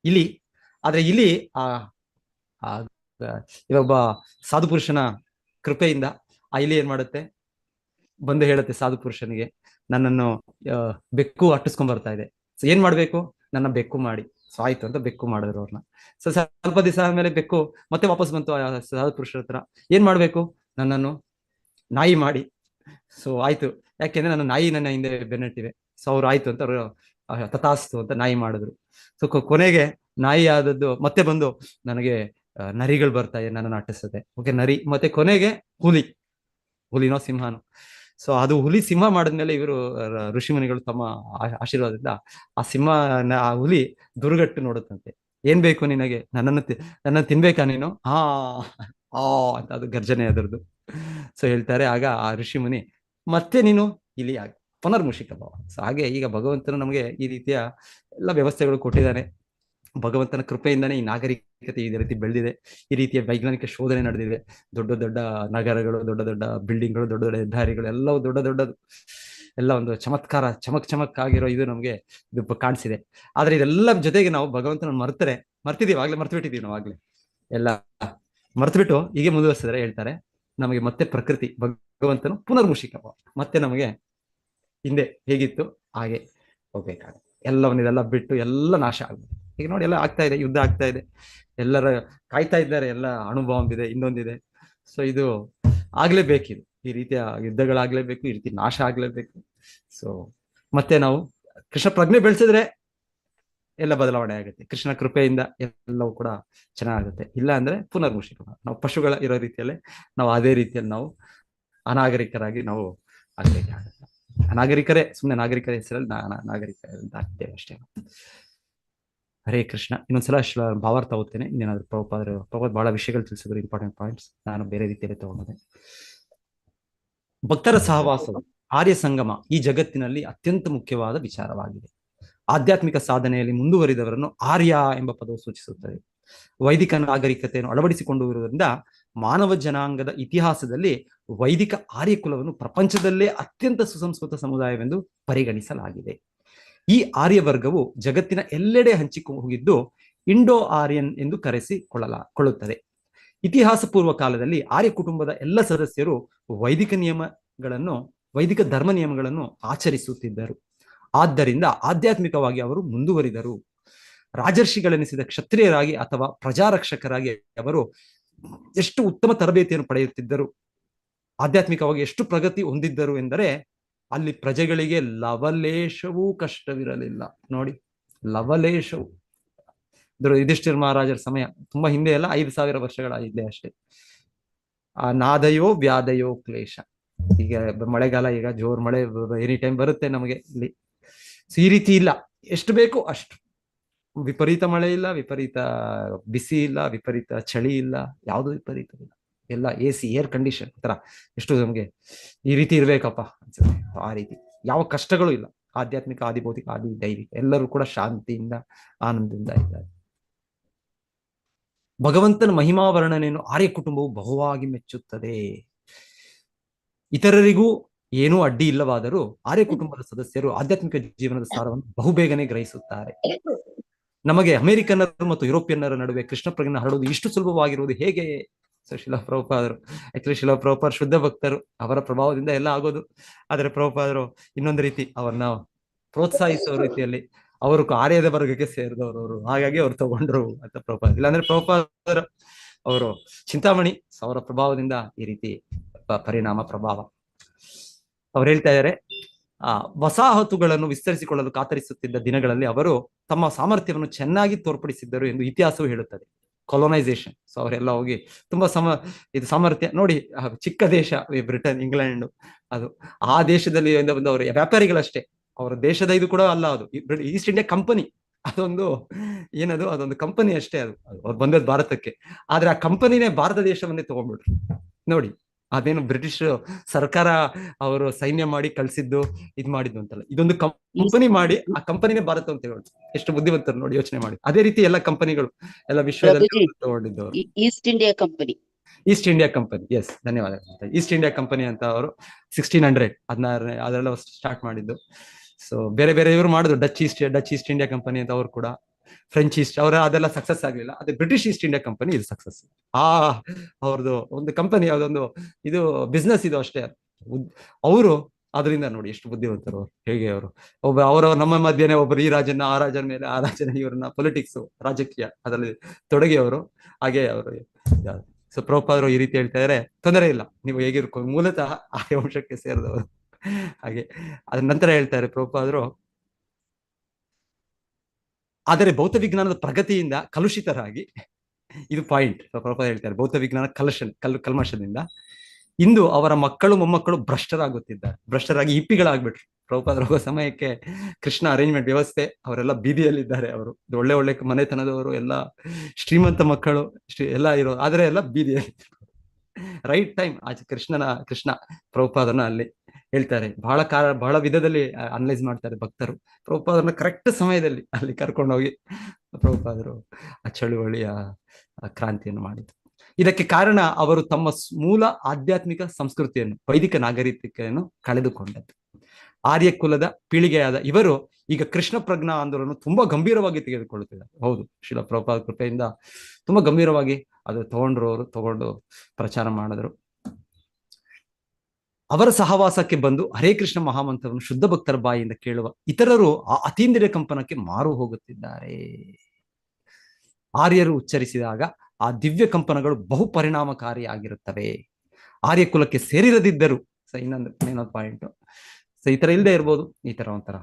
A: ಇಲಿ, ಆದ್ರೆ ಇಲಿ ಒಬ್ಬ ಸಾಧು ಪುರುಷನ ಕೃಪೆಯಿಂದ ಆ ಇಲಿ ಏನ್ ಮಾಡುತ್ತೆ, ಬಂದು ಹೇಳುತ್ತೆ ಸಾಧು ಪುರುಷನಿಗೆ, ನನ್ನನ್ನು ಬೆಕ್ಕು ಅಟ್ಟಿಸ್ಕೊಂಡ್ ಬರ್ತಾ ಇದೆ, ಸೊ ಏನ್ ಮಾಡ್ಬೇಕು, ನನ್ನ ಬೆಕ್ಕು ಮಾಡಿ. ಸೊ ಆಯ್ತು ಅಂತ ಬೆಕ್ಕು ಮಾಡಿದ್ರು ಅವ್ರನ್ನ. ಸೊ ಸ್ವಲ್ಪ ದಿವಸ ಆದ್ಮೇಲೆ ಬೆಕ್ಕು ಮತ್ತೆ ವಾಪಸ್ ಬಂತು ಸಾಧು ಪುರುಷರ ಹತ್ರ, ಏನ್ ಮಾಡ್ಬೇಕು, ನನ್ನನ್ನು ನಾಯಿ ಮಾಡಿ. ಸೊ ಆಯ್ತು, ಯಾಕೆಂದ್ರೆ ನನ್ನ ನಾಯಿ ನನ್ನ ಹಿಂದೆ ಬೆನ್ನಟ್ಟಿವೆ. ಸೊ ಅವ್ರು ಆಯ್ತು ಅಂತ ಅವರು ತಥಾಸ್ತು ಅಂತ ನಾಯಿ ಮಾಡಿದ್ರು. ಸೊ ಕೊನೆಗೆ ನಾಯಿ ಆದದ್ದು ಮತ್ತೆ ಬಂದು ನನಗೆ ನರಿಗಳು ಬರ್ತಾ ಇದೆ ನನ್ನನ್ನು ಅಟ್ಟಿಸುತ್ತೆ. ಓಕೆ, ನರಿ ಮತ್ತೆ ಕೊನೆಗೆ ಹುಲಿ, ಹುಲಿನೋ ಸಿಂಹನೋ. ಸೊ ಅದು ಹುಲಿ ಸಿಂಹ ಮಾಡಿದ್ಮೇಲೆ ಇವರು ಋಷಿಮುನಿಗಳು ತಮ್ಮ ಆಶೀರ್ವಾದದಿಂದ ಆ ಸಿಂಹ, ಆ ಹುಲಿ ದುರ್ಗಟ್ಟು ನೋಡುತ್ತಂತೆ. ಏನ್ ಬೇಕು ನಿನಗೆ, ನನ್ನ ತಿನ್ಬೇಕಾ ನೀನು? ಆ ಅಂತ ಅದು ಗರ್ಜನೆ ಅದರದ್ದು. ಸೊ ಹೇಳ್ತಾರೆ ಆಗ ಆ ಋಷಿಮುನಿ, ಮತ್ತೆ ನೀನು ಇಲ್ಲಿ ಪುನರ್ಮುಷಿಕ ಭಾವ. ಸೊ ಹಾಗೆ ಈಗ ಭಗವಂತನು ನಮಗೆ ಈ ರೀತಿಯ ಎಲ್ಲ ವ್ಯವಸ್ಥೆಗಳು ಕೊಟ್ಟಿದ್ದಾನೆ. ಭಗವಂತನ ಕೃಪೆಯಿಂದನೇ ಈ ನಾಗರಿಕತೆ ಈ ರೀತಿ ಬೆಳೆದಿದೆ, ಈ ರೀತಿಯ ವೈಜ್ಞಾನಿಕ ಶೋಧನೆ ನಡೆದಿದೆ. ದೊಡ್ಡ ದೊಡ್ಡ ನಗರಗಳು, ದೊಡ್ಡ ದೊಡ್ಡ ಬಿಲ್ಡಿಂಗ್ಗಳು, ದೊಡ್ಡ ದೊಡ್ಡ ಹೆದ್ದಾರಿಗಳು ಎಲ್ಲವೂ ದೊಡ್ಡ ದೊಡ್ಡದು, ಎಲ್ಲ ಒಂದು ಚಮತ್ಕಾರ, ಚಮಕ್ ಆಗಿರೋ ಇದು ನಮಗೆ ಇದು ಕಾಣಿಸಿದೆ. ಆದ್ರೆ ಇದೆಲ್ಲ ಜೊತೆಗೆ ನಾವು ಭಗವಂತನ ಮರ್ತಿದೀವಿ, ಆಗ್ಲೇ ಮರ್ತು ಬಿಟ್ಟಿದೀವಿ ನಾವು ಆಗ್ಲೇ ಎಲ್ಲ ಮರ್ತು ಬಿಟ್ಟು ಹೀಗೆ ಮುಂದುವರಿಸಿದ್ರೆ ಹೇಳ್ತಾರೆ, ನಮಗೆ ಮತ್ತೆ ಪ್ರಕೃತಿ ಭಗವಂತನು ಪುನರ್ಮುಷಿಕ, ಮತ್ತೆ ನಮಗೆ ಹಿಂದೆ ಹೇಗಿತ್ತು ಹಾಗೆ ಹೋಗ್ಬೇಕಾಗುತ್ತೆ. ಇದೆಲ್ಲ ಬಿಟ್ಟು ಎಲ್ಲ ನಾಶ ಆಗ್ಬೋದು. ಈಗ ನೋಡಿ ಎಲ್ಲ ಆಗ್ತಾ ಇದೆ, ಯುದ್ಧ ಆಗ್ತಾ ಇದೆ, ಎಲ್ಲರ ಕಾಯ್ತಾ ಇದ್ದಾರೆ, ಎಲ್ಲ ಅಣು ಬಾಂಬ್ ಇದೆ, ಇನ್ನೊಂದಿದೆ. ಸೊ ಇದು ಆಗ್ಲೇಬೇಕಿದು, ಈ ರೀತಿಯ ಯುದ್ಧಗಳಾಗ್ಲೇಬೇಕು, ಈ ರೀತಿ ನಾಶ ಆಗ್ಲೇಬೇಕು. ಸೊ ಮತ್ತೆ ನಾವು ಕೃಷ್ಣ ಪ್ರಜ್ಞೆ ಬೆಳೆಸಿದ್ರೆ ಎಲ್ಲ ಬದಲಾವಣೆ ಆಗುತ್ತೆ, ಕೃಷ್ಣ ಕೃಪೆಯಿಂದ ಎಲ್ಲವೂ ಕೂಡ ಚೆನ್ನಾಗುತ್ತೆ. ಇಲ್ಲ ಅಂದ್ರೆ ಪುನರ್ಮುಷಿಕ, ನಾವು ಪಶುಗಳ ಇರೋ ರೀತಿಯಲ್ಲೇ ನಾವು ಅದೇ ರೀತಿಯಲ್ಲಿ ನಾವು ಅನಾಗರಿಕರಾಗಿ ನಾವು ಆಗ್ಬೇಕಾಗುತ್ತೆ. ನಾಗರಿಕರೇ, ಸುಮ್ಮನೆ ನಾಗರಿಕರ ಹೆಸರಲ್ಲಿ ನಾಗರಿಕ ಆಗ್ತೇವೆ ಅಷ್ಟೇ. ಹರೇ ಕೃಷ್ಣ. ಇನ್ನೊಂದ್ಸಲ ಭಾವಾರ್ಥ ಓದ್ತೇನೆ, ಇನ್ನೇನಾದ್ರು ಪ್ರಭುಪಾದ ಬಹಳ ವಿಷಯಗಳು ತಿಳಿಸಿದ್ರು, ಇಂಪಾರ್ಟೆಂಟ್ ಪಾಯಿಂಟ್ಸ್. ನಾನು ಬೇರೆ ರೀತಿಯಲ್ಲಿ ತಗೊಂಡೆ. ಭಕ್ತರ ಸಹವಾಸವು, ಆರ್ಯ ಸಂಗಮ ಈ ಜಗತ್ತಿನಲ್ಲಿ ಅತ್ಯಂತ ಮುಖ್ಯವಾದ ವಿಚಾರವಾಗಿದೆ. ಆಧ್ಯಾತ್ಮಿಕ ಸಾಧನೆಯಲ್ಲಿ ಮುಂದುವರಿದವರನ್ನು ಆರ್ಯ ಎಂಬ ಪದವು ಸೂಚಿಸುತ್ತದೆ. ವೈದಿಕ ನಾಗರಿಕತೆಯನ್ನು ಅಳವಡಿಸಿಕೊಂಡಿರುವುದರಿಂದ ಮಾನವ ಜನಾಂಗದ ಇತಿಹಾಸದಲ್ಲಿ ವೈದಿಕ ಆರ್ಯ ಕುಲವನ್ನು ಪ್ರಪಂಚದಲ್ಲೇ ಅತ್ಯಂತ ಸುಸಂಸ್ಕೃತ ಸಮುದಾಯವೆಂದು ಪರಿಗಣಿಸಲಾಗಿದೆ. ಈ ಆರ್ಯ ವರ್ಗವು ಜಗತ್ತಿನ ಎಲ್ಲೆಡೆ ಹೋಗಿದ್ದು ಇಂಡೋ ಆರ್ಯನ್ ಎಂದು ಕರೆಸಿಕೊಳ್ಳುತ್ತದೆ. ಇತಿಹಾಸ ಪೂರ್ವ ಕಾಲದಲ್ಲಿ ಆರ್ಯ ಕುಟುಂಬದ ಎಲ್ಲ ಸದಸ್ಯರು ವೈದಿಕ ಧರ್ಮ ನಿಯಮಗಳನ್ನು ಆಚರಿಸುತ್ತಿದ್ದರು. ಆದ್ದರಿಂದ ಆಧ್ಯಾತ್ಮಿಕವಾಗಿ ಅವರು ಮುಂದುವರಿದರು. ರಾಜರ್ಷಿಗಳೆನಿಸಿದ ಕ್ಷತ್ರಿಯರಾಗಿ ಅಥವಾ ಪ್ರಜಾರಕ್ಷಕರಾಗಿ ಅವರು ಎಷ್ಟು ಉತ್ತಮ ತರಬೇತಿಯನ್ನು ಪಡೆಯುತ್ತಿದ್ದರು, ಆಧ್ಯಾತ್ಮಿಕವಾಗಿ ಎಷ್ಟು ಪ್ರಗತಿ ಹೊಂದಿದ್ದರು ಎಂದರೆ ಅಲ್ಲಿ ಪ್ರಜೆಗಳಿಗೆ ಲವಲೇಶವೂ ಕಷ್ಟವಿರಲಿಲ್ಲ. ನೋಡಿ, ಲವಲೇಶವು. ಯುಧಿಷ್ಠಿರ ಮಹಾರಾಜರ ಸಮಯ ತುಂಬಾ ಹಿಂದೆ ಅಲ್ಲ, 5,000 ವರ್ಷಗಳ ಹಿಂದೆ ಅಷ್ಟೇ. ಆ ನಾದಯೋ ವ್ಯಾದಯೋ ಕ್ಲೇಶ. ಈಗ ಮಳೆಗಾಲ, ಈಗ ಜೋರ್ ಮಳೆ ಎನಿ ಟೈಮ್ ಬರುತ್ತೆ ನಮಗೆ ಇಲ್ಲಿ. ಈ ರೀತಿ ಇಲ್ಲ, ಎಷ್ಟು ಬೇಕು ಅಷ್ಟು. ವಿಪರೀತ ಮಳೆ ಇಲ್ಲ, ವಿಪರೀತ ಬಿಸಿ ಇಲ್ಲ, ವಿಪರೀತ ಚಳಿ ಇಲ್ಲ, ಯಾವುದು ವಿಪರೀತ ಇಲ್ಲ. ಎಲ್ಲ AC, ಏರ್ ಕಂಡೀಷನ್ ತರ. ಎಷ್ಟು ನಮ್ಗೆ ಈ ರೀತಿ ಇರ್ಬೇಕಪ್ಪ ಅನ್ಸುತ್ತೆ. ಆ ರೀತಿ ಯಾವ ಕಷ್ಟಗಳು ಇಲ್ಲ. ಆಧ್ಯಾತ್ಮಿಕ, ಆದಿಭೌತಿಕ, ಆದಿ ದೈವಿಕ ಎಲ್ಲರೂ ಕೂಡ ಶಾಂತಿಯಿಂದ, ಆನಂದದಿಂದ ಇದ್ದಾರೆ. ಭಗವಂತನ ಮಹಿಮಾ ವರ್ಣನೆಯನ್ನು ಆರ್ಯ ಕುಟುಂಬವು ಬಹುವಾಗಿ ಮೆಚ್ಚುತ್ತದೆ. ಇತರರಿಗೂ ಏನೂ ಅಡ್ಡಿ ಇಲ್ಲವಾದರೂ ಆರ್ಯ ಕುಟುಂಬದ ಸದಸ್ಯರು ಆಧ್ಯಾತ್ಮಿಕ ಜೀವನದ ಸಾರವನ್ನು ಬಹುಬೇಗನೆ ಗ್ರಹಿಸುತ್ತಾರೆ. ನಮಗೆ ಅಮೆರಿಕನ್ನರು ಮತ್ತು ಯುರೋಪಿಯನ್ನರ ನಡುವೆ ಕೃಷ್ಣ ಪ್ರಜ್ಞೆ ಹರಡುವುದು ಇಷ್ಟು ಸುಲಭವಾಗಿರುವುದು ಹೇಗೆ? ಶಿಲಾ ಪ್ರಭುಪಾದರು ಆಕ್ಚುಲಿ ಶಿಲಾ ಪ್ರಭುಪಾದರು ಶುದ್ಧ ಭಕ್ತರು, ಅವರ ಪ್ರಭಾವದಿಂದ ಎಲ್ಲ ಆಗೋದು. ಆದರೆ ಪ್ರಭುಪಾದರು ಇನ್ನೊಂದು ರೀತಿ ಅವ್ರನ್ನ ಪ್ರೋತ್ಸಾಹಿಸುವ ರೀತಿಯಲ್ಲಿ, ಅವರು ಆರ್ಯದ ವರ್ಗಕ್ಕೆ ಸೇರಿದವರು ಅವರು, ಹಾಗಾಗಿ ಅವ್ರು ತಗೊಂಡ್ರು ಅಂತ ಪ್ರಭುಪಾದ. ಇಲ್ಲಾಂದ್ರೆ ಪ್ರಭುಪಾದರು ಅವರು ಚಿಂತಾಮಣಿ, ಅವರ ಪ್ರಭಾವದಿಂದ ಈ ರೀತಿ ಪ್ರಭಾವ. ಅವ್ರು ಹೇಳ್ತಾ ಇದ್ದಾರೆ, ವಸಾಹತುಗಳನ್ನು ವಿಸ್ತರಿಸಿಕೊಳ್ಳಲು ಕಾತರಿಸುತ್ತಿದ್ದ ದಿನಗಳಲ್ಲಿ ಅವರು ತಮ್ಮ ಸಾಮರ್ಥ್ಯವನ್ನು ಚೆನ್ನಾಗಿ ತೋರ್ಪಡಿಸಿದ್ದರು ಎಂದು ಇತಿಹಾಸವು ಹೇಳುತ್ತದೆ. ಕೊಲೊನೈಸೇಷನ್. ಸೊ ಅವರೆಲ್ಲ ಹೋಗಿ ತುಂಬಾ ಇದು ಸಾಮರ್ಥ್ಯ ನೋಡಿ. ಚಿಕ್ಕ ದೇಶ ಬ್ರಿಟನ್, ಇಂಗ್ಲೆಂಡ್, ಅದು ಆ ದೇಶದಲ್ಲಿ ಅವರು ವ್ಯಾಪಾರಿಗಳಷ್ಟೇ, ಅವರ ದೇಶದ ಇದು ಕೂಡ ಅಲ್ಲ, ಅದು ಈಸ್ಟ್ ಇಂಡಿಯಾ ಕಂಪನಿ. ಅದೊಂದು ಏನದು, ಅದೊಂದು ಕಂಪನಿ ಅಷ್ಟೇ. ಅವ್ರು ಬಂದದ್ದು ಭಾರತಕ್ಕೆ, ಆದ್ರೆ ಆ ಕಂಪನಿನೇ ಭಾರತ ದೇಶವನ್ನೇ ತಗೊಂಡ್ಬಿಟ್ರು ನೋಡಿ. ಅದೇನು ಬ್ರಿಟಿಷ್ ಸರ್ಕಾರ ಅವರು ಸೈನ್ಯ ಮಾಡಿ ಕಳ್ಸಿದ್ದು, ಇದ್ ಮಾಡಿದ್ದು ಅಂತಲ್ಲ, ಇದೊಂದು ಕಂಪನಿ ಮಾಡಿ ಆ ಕಂಪನಿನೇ ಭಾರತ ಅಂತ ಹೇಳಿ. ಎಷ್ಟು ಬುದ್ಧಿವಂತರು ನೋಡಿ, ಯೋಚನೆ ಮಾಡಿ. ಅದೇ ರೀತಿ ಎಲ್ಲ ಕಂಪನಿಗಳು ಎಲ್ಲ ವಿಶ್ವದಲ್ಲಿ ತಗೊಂಡಿದ್ದವರು.
B: East India company,
A: East India company. S, ಧನ್ಯವಾದ. ಈಸ್ಟ್ ಇಂಡಿಯಾ ಕಂಪನಿ ಅಂತ ಅವರು 1600 ಅದೆಲ್ಲ ಸ್ಟಾರ್ಟ್ ಮಾಡಿದ್ದು. ಸೊ ಬೇರೆ ಬೇರೆ ಇವರು ಮಾಡಿದ್ರು, ಡಚ್ ಈಸ್ಟ್ ಇಂಡಿಯಾ ಕಂಪನಿ ಅಂತ ಅವರು ಕೂಡ, ಫ್ರೆಂಚ್ ಈಸ್ಟ್, ಅವರ ಅದೆಲ್ಲ ಸಕ್ಸಸ್ ಆಗ್ಲಿಲ್ಲ. ಅದೇ ಬ್ರಿಟಿಷ್ ಈಸ್ಟ್ ಇಂಡಿಯಾ ಕಂಪನಿ ಇದು ಸಕ್ಸಸ್. ಅವ್ರದ್ದು ಒಂದು ಕಂಪನಿ, ಅದೊಂದು ಇದು ಬಿಸ್ನೆಸ್ ಇದು ಅಷ್ಟೇ. ಅವರು ಅದರಿಂದ ನೋಡಿ ಎಷ್ಟು ಬುದ್ಧಿವಂತರು, ಹೇಗೆ ಅವರು ಅವರ ನಮ್ಮ ಮಧ್ಯೆನೆ ಒಬ್ಬರು ಈ ರಾಜನ ಆ ರಾಜನ ಮೇಲೆ, ಆ ರಾಜನ ಇವ್ರನ್ನ ಪೊಲಿಟಿಕ್ಸ್, ರಾಜಕೀಯ ಅದರಲ್ಲಿ ತೊಡಗಿ ಅವರು, ಹಾಗೆ ಅವರು. ಸೊ ಪ್ರಭುಪಾದರು ಈ ರೀತಿ ಹೇಳ್ತಾ ಇದಾರೆ, ತೊಂದರೆ ಇಲ್ಲ, ನೀವು ಹೇಗಿರ್ಕೊ, ಮೂಲತಃ ಆರ್ಯ ವಂಶಕ್ಕೆ ಸೇರಿದವರು. ಹಾಗೆ ಅದ್ರ ನಂತರ ಹೇಳ್ತಾರೆ ಪ್ರಭುಪಾದರು, ಆದರೆ ಭೌತ ವಿಜ್ಞಾನದ ಪ್ರಗತಿಯಿಂದ ಕಲುಷಿತರಾಗಿ ಇದು ಪಾಯಿಂಟ್. ಪ್ರಭುಪಾದ ಹೇಳ್ತಾರೆ ಬೌದ್ಧ ವಿಜ್ಞಾನ ಕಲ್ಮಶದಿಂದ ಇಂದು ಅವರ ಮಕ್ಕಳು ಮೊಮ್ಮಕ್ಕಳು ಭ್ರಷ್ಟರಾಗುತ್ತಿದ್ದಾರೆ, ಭ್ರಷ್ಟರಾಗಿ ಹಿಪ್ಪಿಗಳಾಗ್ಬಿಟ್ರು. ಪ್ರಭುಪಾದ ಹೋಗೋ ಸಮಯಕ್ಕೆ ಕೃಷ್ಣ ಅರೇಂಜ್ಮೆಂಟ್ ವ್ಯವಸ್ಥೆ, ಅವರೆಲ್ಲ ಬೀದಿಯಲ್ಲಿದ್ದಾರೆ. ಅವರು ಒಳ್ಳೆ ಒಳ್ಳೆ ಮನೆತನದವರು, ಎಲ್ಲ ಶ್ರೀಮಂತ ಮಕ್ಕಳು ಎಲ್ಲ ಇರೋ, ಆದ್ರೆ ಎಲ್ಲ ಬೀದಿಯಲ್ಲಿ. ರೈಟ್ ಟೈಮ್ ಆಚೆ ಕೃಷ್ಣ ಪ್ರಭುಪಾದನ ಅಲ್ಲಿ ಹೇಳ್ತಾರೆ. ಬಹಳ ವಿಧದಲ್ಲಿ ಅನಲೈಸ್ ಮಾಡ್ತಾರೆ ಭಕ್ತರು. ಪ್ರಭುಪಾದನ ಕರೆಕ್ಟ್ ಸಮಯದಲ್ಲಿ ಅಲ್ಲಿ ಕರ್ಕೊಂಡೋಗಿ ಪ್ರಭುಪಾದರು ಆ ಚಳುವಳಿಯ ಕ್ರಾಂತಿಯನ್ನು ಮಾಡಿದ್ರು. ಇದಕ್ಕೆ ಕಾರಣ ಅವರು ತಮ್ಮ ಮೂಲ ಆಧ್ಯಾತ್ಮಿಕ ಸಂಸ್ಕೃತಿಯನ್ನು, ವೈದಿಕ ನಾಗರಿಕತೆಯನ್ನು ಕಳೆದುಕೊಂಡದ್ದು. ಆರ್ಯ ಕುಲದ ಪೀಳಿಗೆಯಾದ ಇವರು ಈಗ ಕೃಷ್ಣ ಪ್ರಜ್ಞಾ ಆಂದೋಲನ ತುಂಬಾ ಗಂಭೀರವಾಗಿ ತೆಗೆದುಕೊಳ್ಳುತ್ತಿದ್ದಾರೆ. ಹೌದು, ಶ್ರೀಲ ಪ್ರಭುಪಾದ ಕೃಪೆಯಿಂದ ತುಂಬಾ ಗಂಭೀರವಾಗಿ ಅದು ತಗೊಂಡು ಪ್ರಚಾರ ಮಾಡಿದ್ರು. ಅವರ ಸಹವಾಸಕ್ಕೆ ಬಂದು ಹರೇ ಕೃಷ್ಣ ಮಹಾಮಂತ್ರವನ್ನು ಶುದ್ಧ ಭಕ್ತರ ಬಾಯಿಯಿಂದ ಕೇಳುವ ಇತರರು ಆ ಅತೀಂದ್ರಿಯ ಕಂಪನಕ್ಕೆ ಮಾರು ಹೋಗುತ್ತಿದ್ದಾರೆ. ಆರ್ಯರು ಉಚ್ಚರಿಸಿದಾಗ ಆ ದಿವ್ಯ ಕಂಪನಗಳು ಬಹು ಪರಿಣಾಮಕಾರಿಯಾಗಿರುತ್ತವೆ. ಆರ್ಯ ಕುಲಕ್ಕೆ ಸೇರಿರದಿದ್ದರು. ಇನ್ನೊಂದು ಪಾಯಿಂಟ್. ಈ ತರ ಇಲ್ಲದೆ ಇರ್ಬೋದು, ಈ ತರ ಒಂಥರ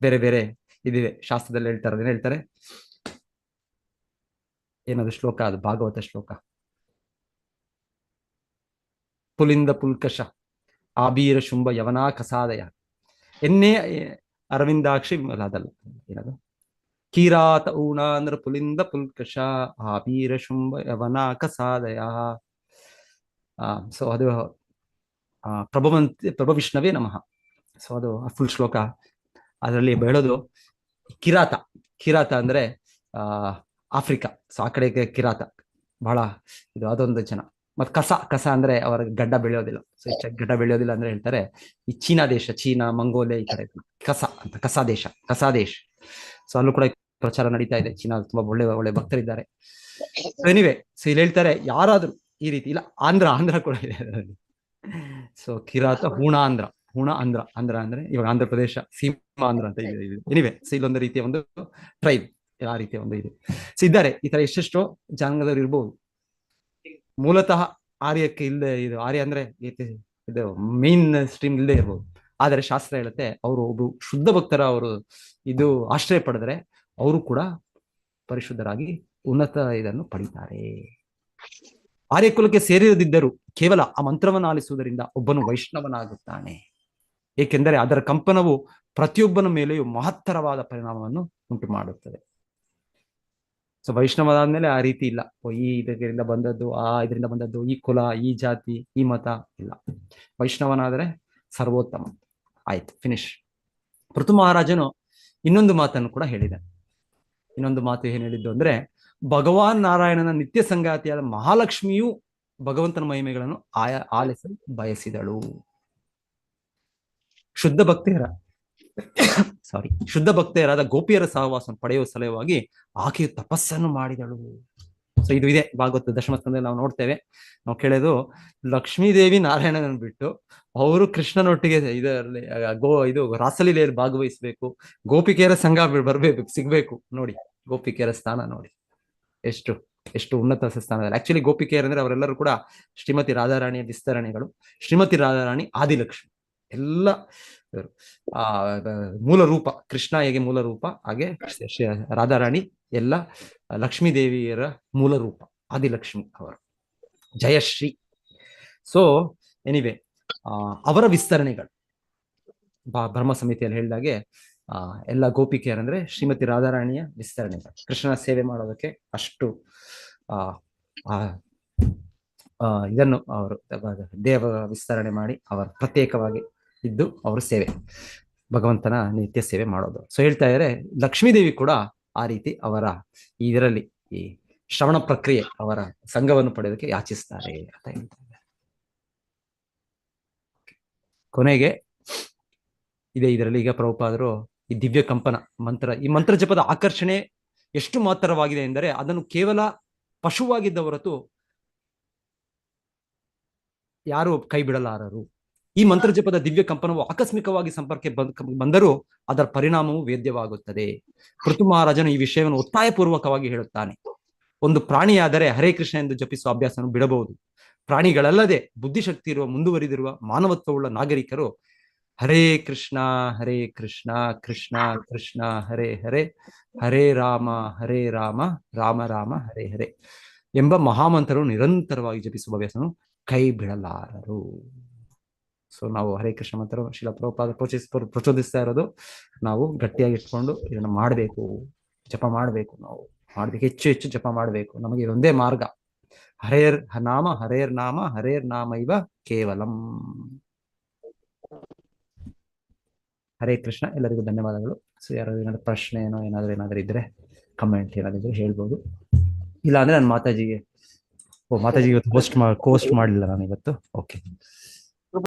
A: ಬೇರೆ ಬೇರೆ ಇದಿದೆ ಶಾಸ್ತ್ರದಲ್ಲಿ ಹೇಳ್ತಾರೆ. ಏನದು ಶ್ಲೋಕ, ಅದು ಭಾಗವತ ಶ್ಲೋಕ. ಪುಲಿಂದ ಪುಲ್ಕಶ ಆಬೀರ ಶುಂಭ ಯವನಾ ಕಸಾದಯ ಎನ್ನೇ ಅರವಿಂದಾಕ್ಷಿ, ಅದಲ್ಲ, ಏನದು ಕೀರಾತ ಊಣಾಂದ್ರ ಪುಲಿಂದ ಪುಲ್ಕಶ ಆಬೀರ ಶುಂಭ ಯವನಾ ಕಸಾದಯ. ಸೊ ಅದು ಪ್ರಭ ವಿಷ್ಣವೇ ನಮಃ. ಸೊ ಅದು ಫುಲ್ ಶ್ಲೋಕ. ಅದರಲ್ಲಿ ಹೇಳೋದು ಕಿರಾತ ಅಂದ್ರೆ ಆಫ್ರಿಕಾ. ಸೊ ಆ ಕಡೆಗೆ ಕಿರಾತ ಬಹಳ ಇದು, ಅದೊಂದು ಜನ. ಮತ್ ಕಸ ಅಂದ್ರೆ ಅವರ ಗಡ್ಡ ಬೆಳೆಯೋದಿಲ್ಲ. ಸೊ ಗಡ್ಡ ಬೆಳೆಯೋದಿಲ್ಲ ಅಂದ್ರೆ ಹೇಳ್ತಾರೆ ಈ ಚೀನಾ ದೇಶ, ಚೀನಾ, ಮಂಗೋಲಿಯಾ ಈ ಕಡೆ ಕಸ ದೇಶ. ಸೊ ಅಲ್ಲೂ ಕೂಡ ಪ್ರಚಾರ ನಡೀತಾ ಇದೆ. ಚೀನಾ ತುಂಬಾ ಒಳ್ಳೆ ಭಕ್ತರಿದ್ದಾರೆ. ಎನಿವೆ, ಸೊ ಇಲ್ಲಿ ಹೇಳ್ತಾರೆ ಯಾರಾದ್ರೂ ಈ ರೀತಿ ಇಲ್ಲ, ಆಂಧ್ರ ಕೂಡ ಇದೆ ಅದರಲ್ಲಿ. ಸೊ ಕಿರಾತ ಹೂಣ ಆಂಧ್ರ ಅಂದ್ರೆ ಇವಾಗ ಆಂಧ್ರ ಪ್ರದೇಶ, ಸೀಮಾಂಧ್ರ ಅಂತ ಇದೆ. ಎನಿವೆ, ಸೊ ಇಲ್ಲೊಂದು ರೀತಿಯ ಒಂದು ಟ್ರೈಬ್, ಆ ರೀತಿಯ ಒಂದು ಇದೆ. ಸೊ ಇದ್ದಾರೆ ಈ ತರ ಎಷ್ಟೆಷ್ಟೋ ಜನಾಂಗದವರು ಇರ್ಬೋದು. ಮೂಲತಃ ಆರ್ಯಕ್ಕೆ ಇಲ್ಲದೆ, ಇದು ಆರ್ಯ ಅಂದ್ರೆ ಇದು ಮೇನ್ ಸ್ಟ್ರೀಮ್ ಇಲ್ಲದೆ ಇರ್ಬೋದು. ಆದರೆ ಶಾಸ್ತ್ರ ಹೇಳುತ್ತೆ ಅವರು ಒಬ್ಬರು ಶುದ್ಧ ಭಕ್ತರ ಅವರು ಇದು ಆಶ್ರಯ ಪಡೆದ್ರೆ ಅವರು ಕೂಡ ಪರಿಶುದ್ಧರಾಗಿ ಉನ್ನತ ಇದನ್ನು ಪಡಿತಾರೆ. ಆರ್ಯ ಕುಲಕ್ಕೆ ಸೇರಿರದಿದ್ದರೂ ಕೇವಲ ಆ ಮಂತ್ರವನ್ನು ಆಲಿಸುವುದರಿಂದ ಒಬ್ಬನು ವೈಷ್ಣವನಾಗುತ್ತಾನೆ. ಏಕೆಂದರೆ ಅದರ ಕಂಪನವು ಪ್ರತಿಯೊಬ್ಬನ ಮೇಲೆಯೂ ಮಹತ್ತರವಾದ ಪರಿಣಾಮವನ್ನು ಉಂಟು ಮಾಡುತ್ತದೆ. ಸೊ ವೈಷ್ಣವದಾದ್ಮೇಲೆ ಆ ರೀತಿ ಇಲ್ಲ, ಈ ಇದರಿಂದ ಬಂದದ್ದು, ಇದರಿಂದ ಬಂದದ್ದು, ಈ ಕುಲ, ಈ ಜಾತಿ, ಈ ಮತ ಇಲ್ಲ. ವೈಷ್ಣವನಾದರೆ ಸರ್ವೋತ್ತಮ. ಆಯ್ತು, ಫಿನಿಶ್. ಪೃಥು ಮಹಾರಾಜನು ಇನ್ನೊಂದು ಮಾತನ್ನು ಕೂಡ ಹೇಳಿದ. ಇನ್ನೊಂದು ಮಾತು ಏನ್ ಹೇಳಿದ್ದು ಅಂದ್ರೆ, ಭಗವಾನ್ ನಾರಾಯಣನ ನಿತ್ಯ ಸಂಗಾತಿಯಾದ ಮಹಾಲಕ್ಷ್ಮಿಯು ಭಗವಂತನ ಮಹಿಮೆಗಳನ್ನು ಆಲಿಸಲು ಬಯಸಿದಳು. ಶುದ್ಧ ಭಕ್ತೆಯರಾದ ಗೋಪಿಯರ ಸಹವಾಸವನ್ನು ಪಡೆಯುವ ಸಲುವಾಗಿ ಆಕೆಯು ತಪಸ್ಸನ್ನು ಮಾಡಿದಳು. ಸೊ ಇದು ಇದೆ ಭಾಗವತ ದಶಮಸ್ಕಂದಲ್ಲಿ ನಾವು ನೋಡ್ತೇವೆ. ನಾವು ಕೇಳೋದು ಲಕ್ಷ್ಮೀದೇವಿ ನಾರಾಯಣನನ್ನು ಬಿಟ್ಟು ಅವರು ಕೃಷ್ಣನೊಟ್ಟಿಗೆ ಇದರಲ್ಲಿ ಇದು ರಾಸಲೀಲೆಯಲ್ಲಿ ಭಾಗವಹಿಸ್ಬೇಕು, ಗೋಪಿಕೆಯರ ಸಂಘ ಸಿಗ್ಬೇಕು. ನೋಡಿ ಗೋಪಿಕೆಯರ ಸ್ಥಾನ ನೋಡಿ ಎಷ್ಟು ಉನ್ನತ ಸ್ಥಾನದಲ್ಲಿ. ಆಕ್ಚುಲಿ ಗೋಪಿಕೆಯರ್ ಅಂದ್ರೆ ಅವರೆಲ್ಲರೂ ಕೂಡ ಶ್ರೀಮತಿ ರಾಧಾರಾಣಿಯ ವಿಸ್ತರಣೆಗಳು. ಶ್ರೀಮತಿ ರಾಧಾರಾಣಿ ಆದಿಲಕ್ಷ್ಮಿ, ಎಲ್ಲ ಮೂಲ ರೂಪ. ಕೃಷ್ಣ ಹೇಗೆ ಮೂಲ ರೂಪ, ಹಾಗೆ ರಾಧಾರಾಣಿ ಎಲ್ಲ ಲಕ್ಷ್ಮೀ ದೇವಿಯರ ಮೂಲ ರೂಪ, ಆದಿಲಕ್ಷ್ಮಿ ಅವರು, ಜಯಶ್ರೀ. ಸೊ ಎನಿವೆ, ಅವರ ವಿಸ್ತರಣೆಗಳು ಬ್ರಹ್ಮ ಸಮಿತಿಯಲ್ಲಿ ಹೇಳಿದಾಗೆ ಎಲ್ಲ ಗೋಪಿಕೆಯರಂದ್ರೆ ಶ್ರೀಮತಿ ರಾಧಾರಾಣಿಯ ವಿಸ್ತರಣೆಗಳು. ಕೃಷ್ಣನ ಸೇವೆ ಮಾಡೋದಕ್ಕೆ ಅಷ್ಟು ಇದನ್ನು ಅವರು ದೇವ ವಿಸ್ತರಣೆ ಮಾಡಿ ಅವರ ಪ್ರತ್ಯೇಕವಾಗಿ ಇದ್ದು ಅವರು ಸೇವೆ, ಭಗವಂತನ ನಿತ್ಯ ಸೇವೆ ಮಾಡೋದು. ಸೊ ಹೇಳ್ತಾ ಇದ್ದಾರೆ ಲಕ್ಷ್ಮೀದೇವಿ ಕೂಡ ಆ ರೀತಿ ಅವರ ಇದರಲ್ಲಿ ಈ ಶ್ರವಣ ಪ್ರಕ್ರಿಯೆ, ಅವರ ಸಂಘವನ್ನು ಪಡೆಯೋದಕ್ಕೆ ಯಾಚಿಸ್ತಾರೆ ಅಂತ ಹೇಳ್ತಾ ಇದ್ದಾರೆ. ಕೊನೆಗೆ ಇದೆ ಇದರಲ್ಲಿ ಈಗ ಪ್ರಭುಪಾದರು ಈ ದಿವ್ಯ ಕಂಪನ ಮಂತ್ರ, ಈ ಮಂತ್ರ ಜಪದ ಆಕರ್ಷಣೆ ಎಷ್ಟು ಮಾತ್ರವಾಗಿದೆ ಎಂದರೆ ಅದನ್ನು ಕೇವಲ ಪಶುವಾಗಿದ್ದ ಹೊರತು ಯಾರು ಕೈ ಬಿಡಲಾರರು. ಈ ಮಂತ್ರ ಜಪದ ದಿವ್ಯ ಕಂಪನವು ಆಕಸ್ಮಿಕವಾಗಿ ಸಂಪರ್ಕಕ್ಕೆ ಬಂದರೂ ಅದರ ಪರಿಣಾಮವು ವೇದ್ಯವಾಗುತ್ತದೆ. ಪೃಥು ಮಹಾರಾಜನು ಈ ವಿಷಯವನ್ನು ಒತ್ತಾಯಪೂರ್ವಕವಾಗಿ ಹೇಳುತ್ತಾನೆ. ಒಂದು ಪ್ರಾಣಿಯಾದರೆ ಹರೇ ಕೃಷ್ಣ ಎಂದು ಜಪಿಸುವ ಅಭ್ಯಾಸವನ್ನು ಬಿಡಬಹುದು. ಪ್ರಾಣಿಗಳಲ್ಲದೆ ಬುದ್ಧಿಶಕ್ತಿ ಇರುವ ಮುಂದುವರಿದಿರುವ ಮಾನವತ್ವವುಳ್ಳ ನಾಗರಿಕರು ಹರೇ ಕೃಷ್ಣ ಹರೇ ಕೃಷ್ಣ ಕೃಷ್ಣ ಕೃಷ್ಣ ಹರೇ ಹರೇ ಹರೇ ರಾಮ ಹರೇ ರಾಮ ರಾಮ ರಾಮ ಹರೇ ಹರೇ ಎಂಬ ಮಹಾಮಂತ್ರವು ನಿರಂತರವಾಗಿ ಜಪಿಸುವ ವ್ಯಸನು ಕೈ ಬಿಡಲಾರರು. ಸೊ ನಾವು ಹರೇ ಕೃಷ್ಣ ಮಂತ್ರ ಶಿಲ ಪ್ರಭುಪಾದ ಪ್ರಚೋದಿಸ್ತಾ ಇರೋದು, ನಾವು ಗಟ್ಟಿಯಾಗಿ ಇಟ್ಕೊಂಡು ಇದನ್ನ ಮಾಡಬೇಕು, ಜಪ ಮಾಡಬೇಕು, ನಾವು ಮಾಡ್ಬೇಕು, ಹೆಚ್ಚು ಹೆಚ್ಚು ಜಪ ಮಾಡಬೇಕು. ನಮಗೆ ಇದೊಂದೇ ಮಾರ್ಗ. ಹರೇರ್ ನಾಮ ಹರೇರ್ ನಾಮ ಹರೇರ್ ನಾಮ ಇವ ಕೇವಲಂ. ಹರೇ ಕೃಷ್ಣ, ಎಲ್ಲರಿಗೂ ಧನ್ಯವಾದಗಳು. ಸೊ ಯಾರಾದ್ರೂ ಏನಾದ್ರು ಪ್ರಶ್ನೆ ಏನಾದ್ರು ಇದ್ರೆ ಕಮೆಂಟ್ ಏನಾದ್ರು ಹೇಳ್ಬೋದು. ಇಲ್ಲ ಅಂದ್ರೆ ನಾನು ಮಾತಾಜಿಗೆ, ಮಾತಾಜಿಗೆ ಇವತ್ತು ಹೋಸ್ಟ್ ಮಾಡಲಿಲ್ಲ ನಾನು ಇವತ್ತು. ಓಕೆ.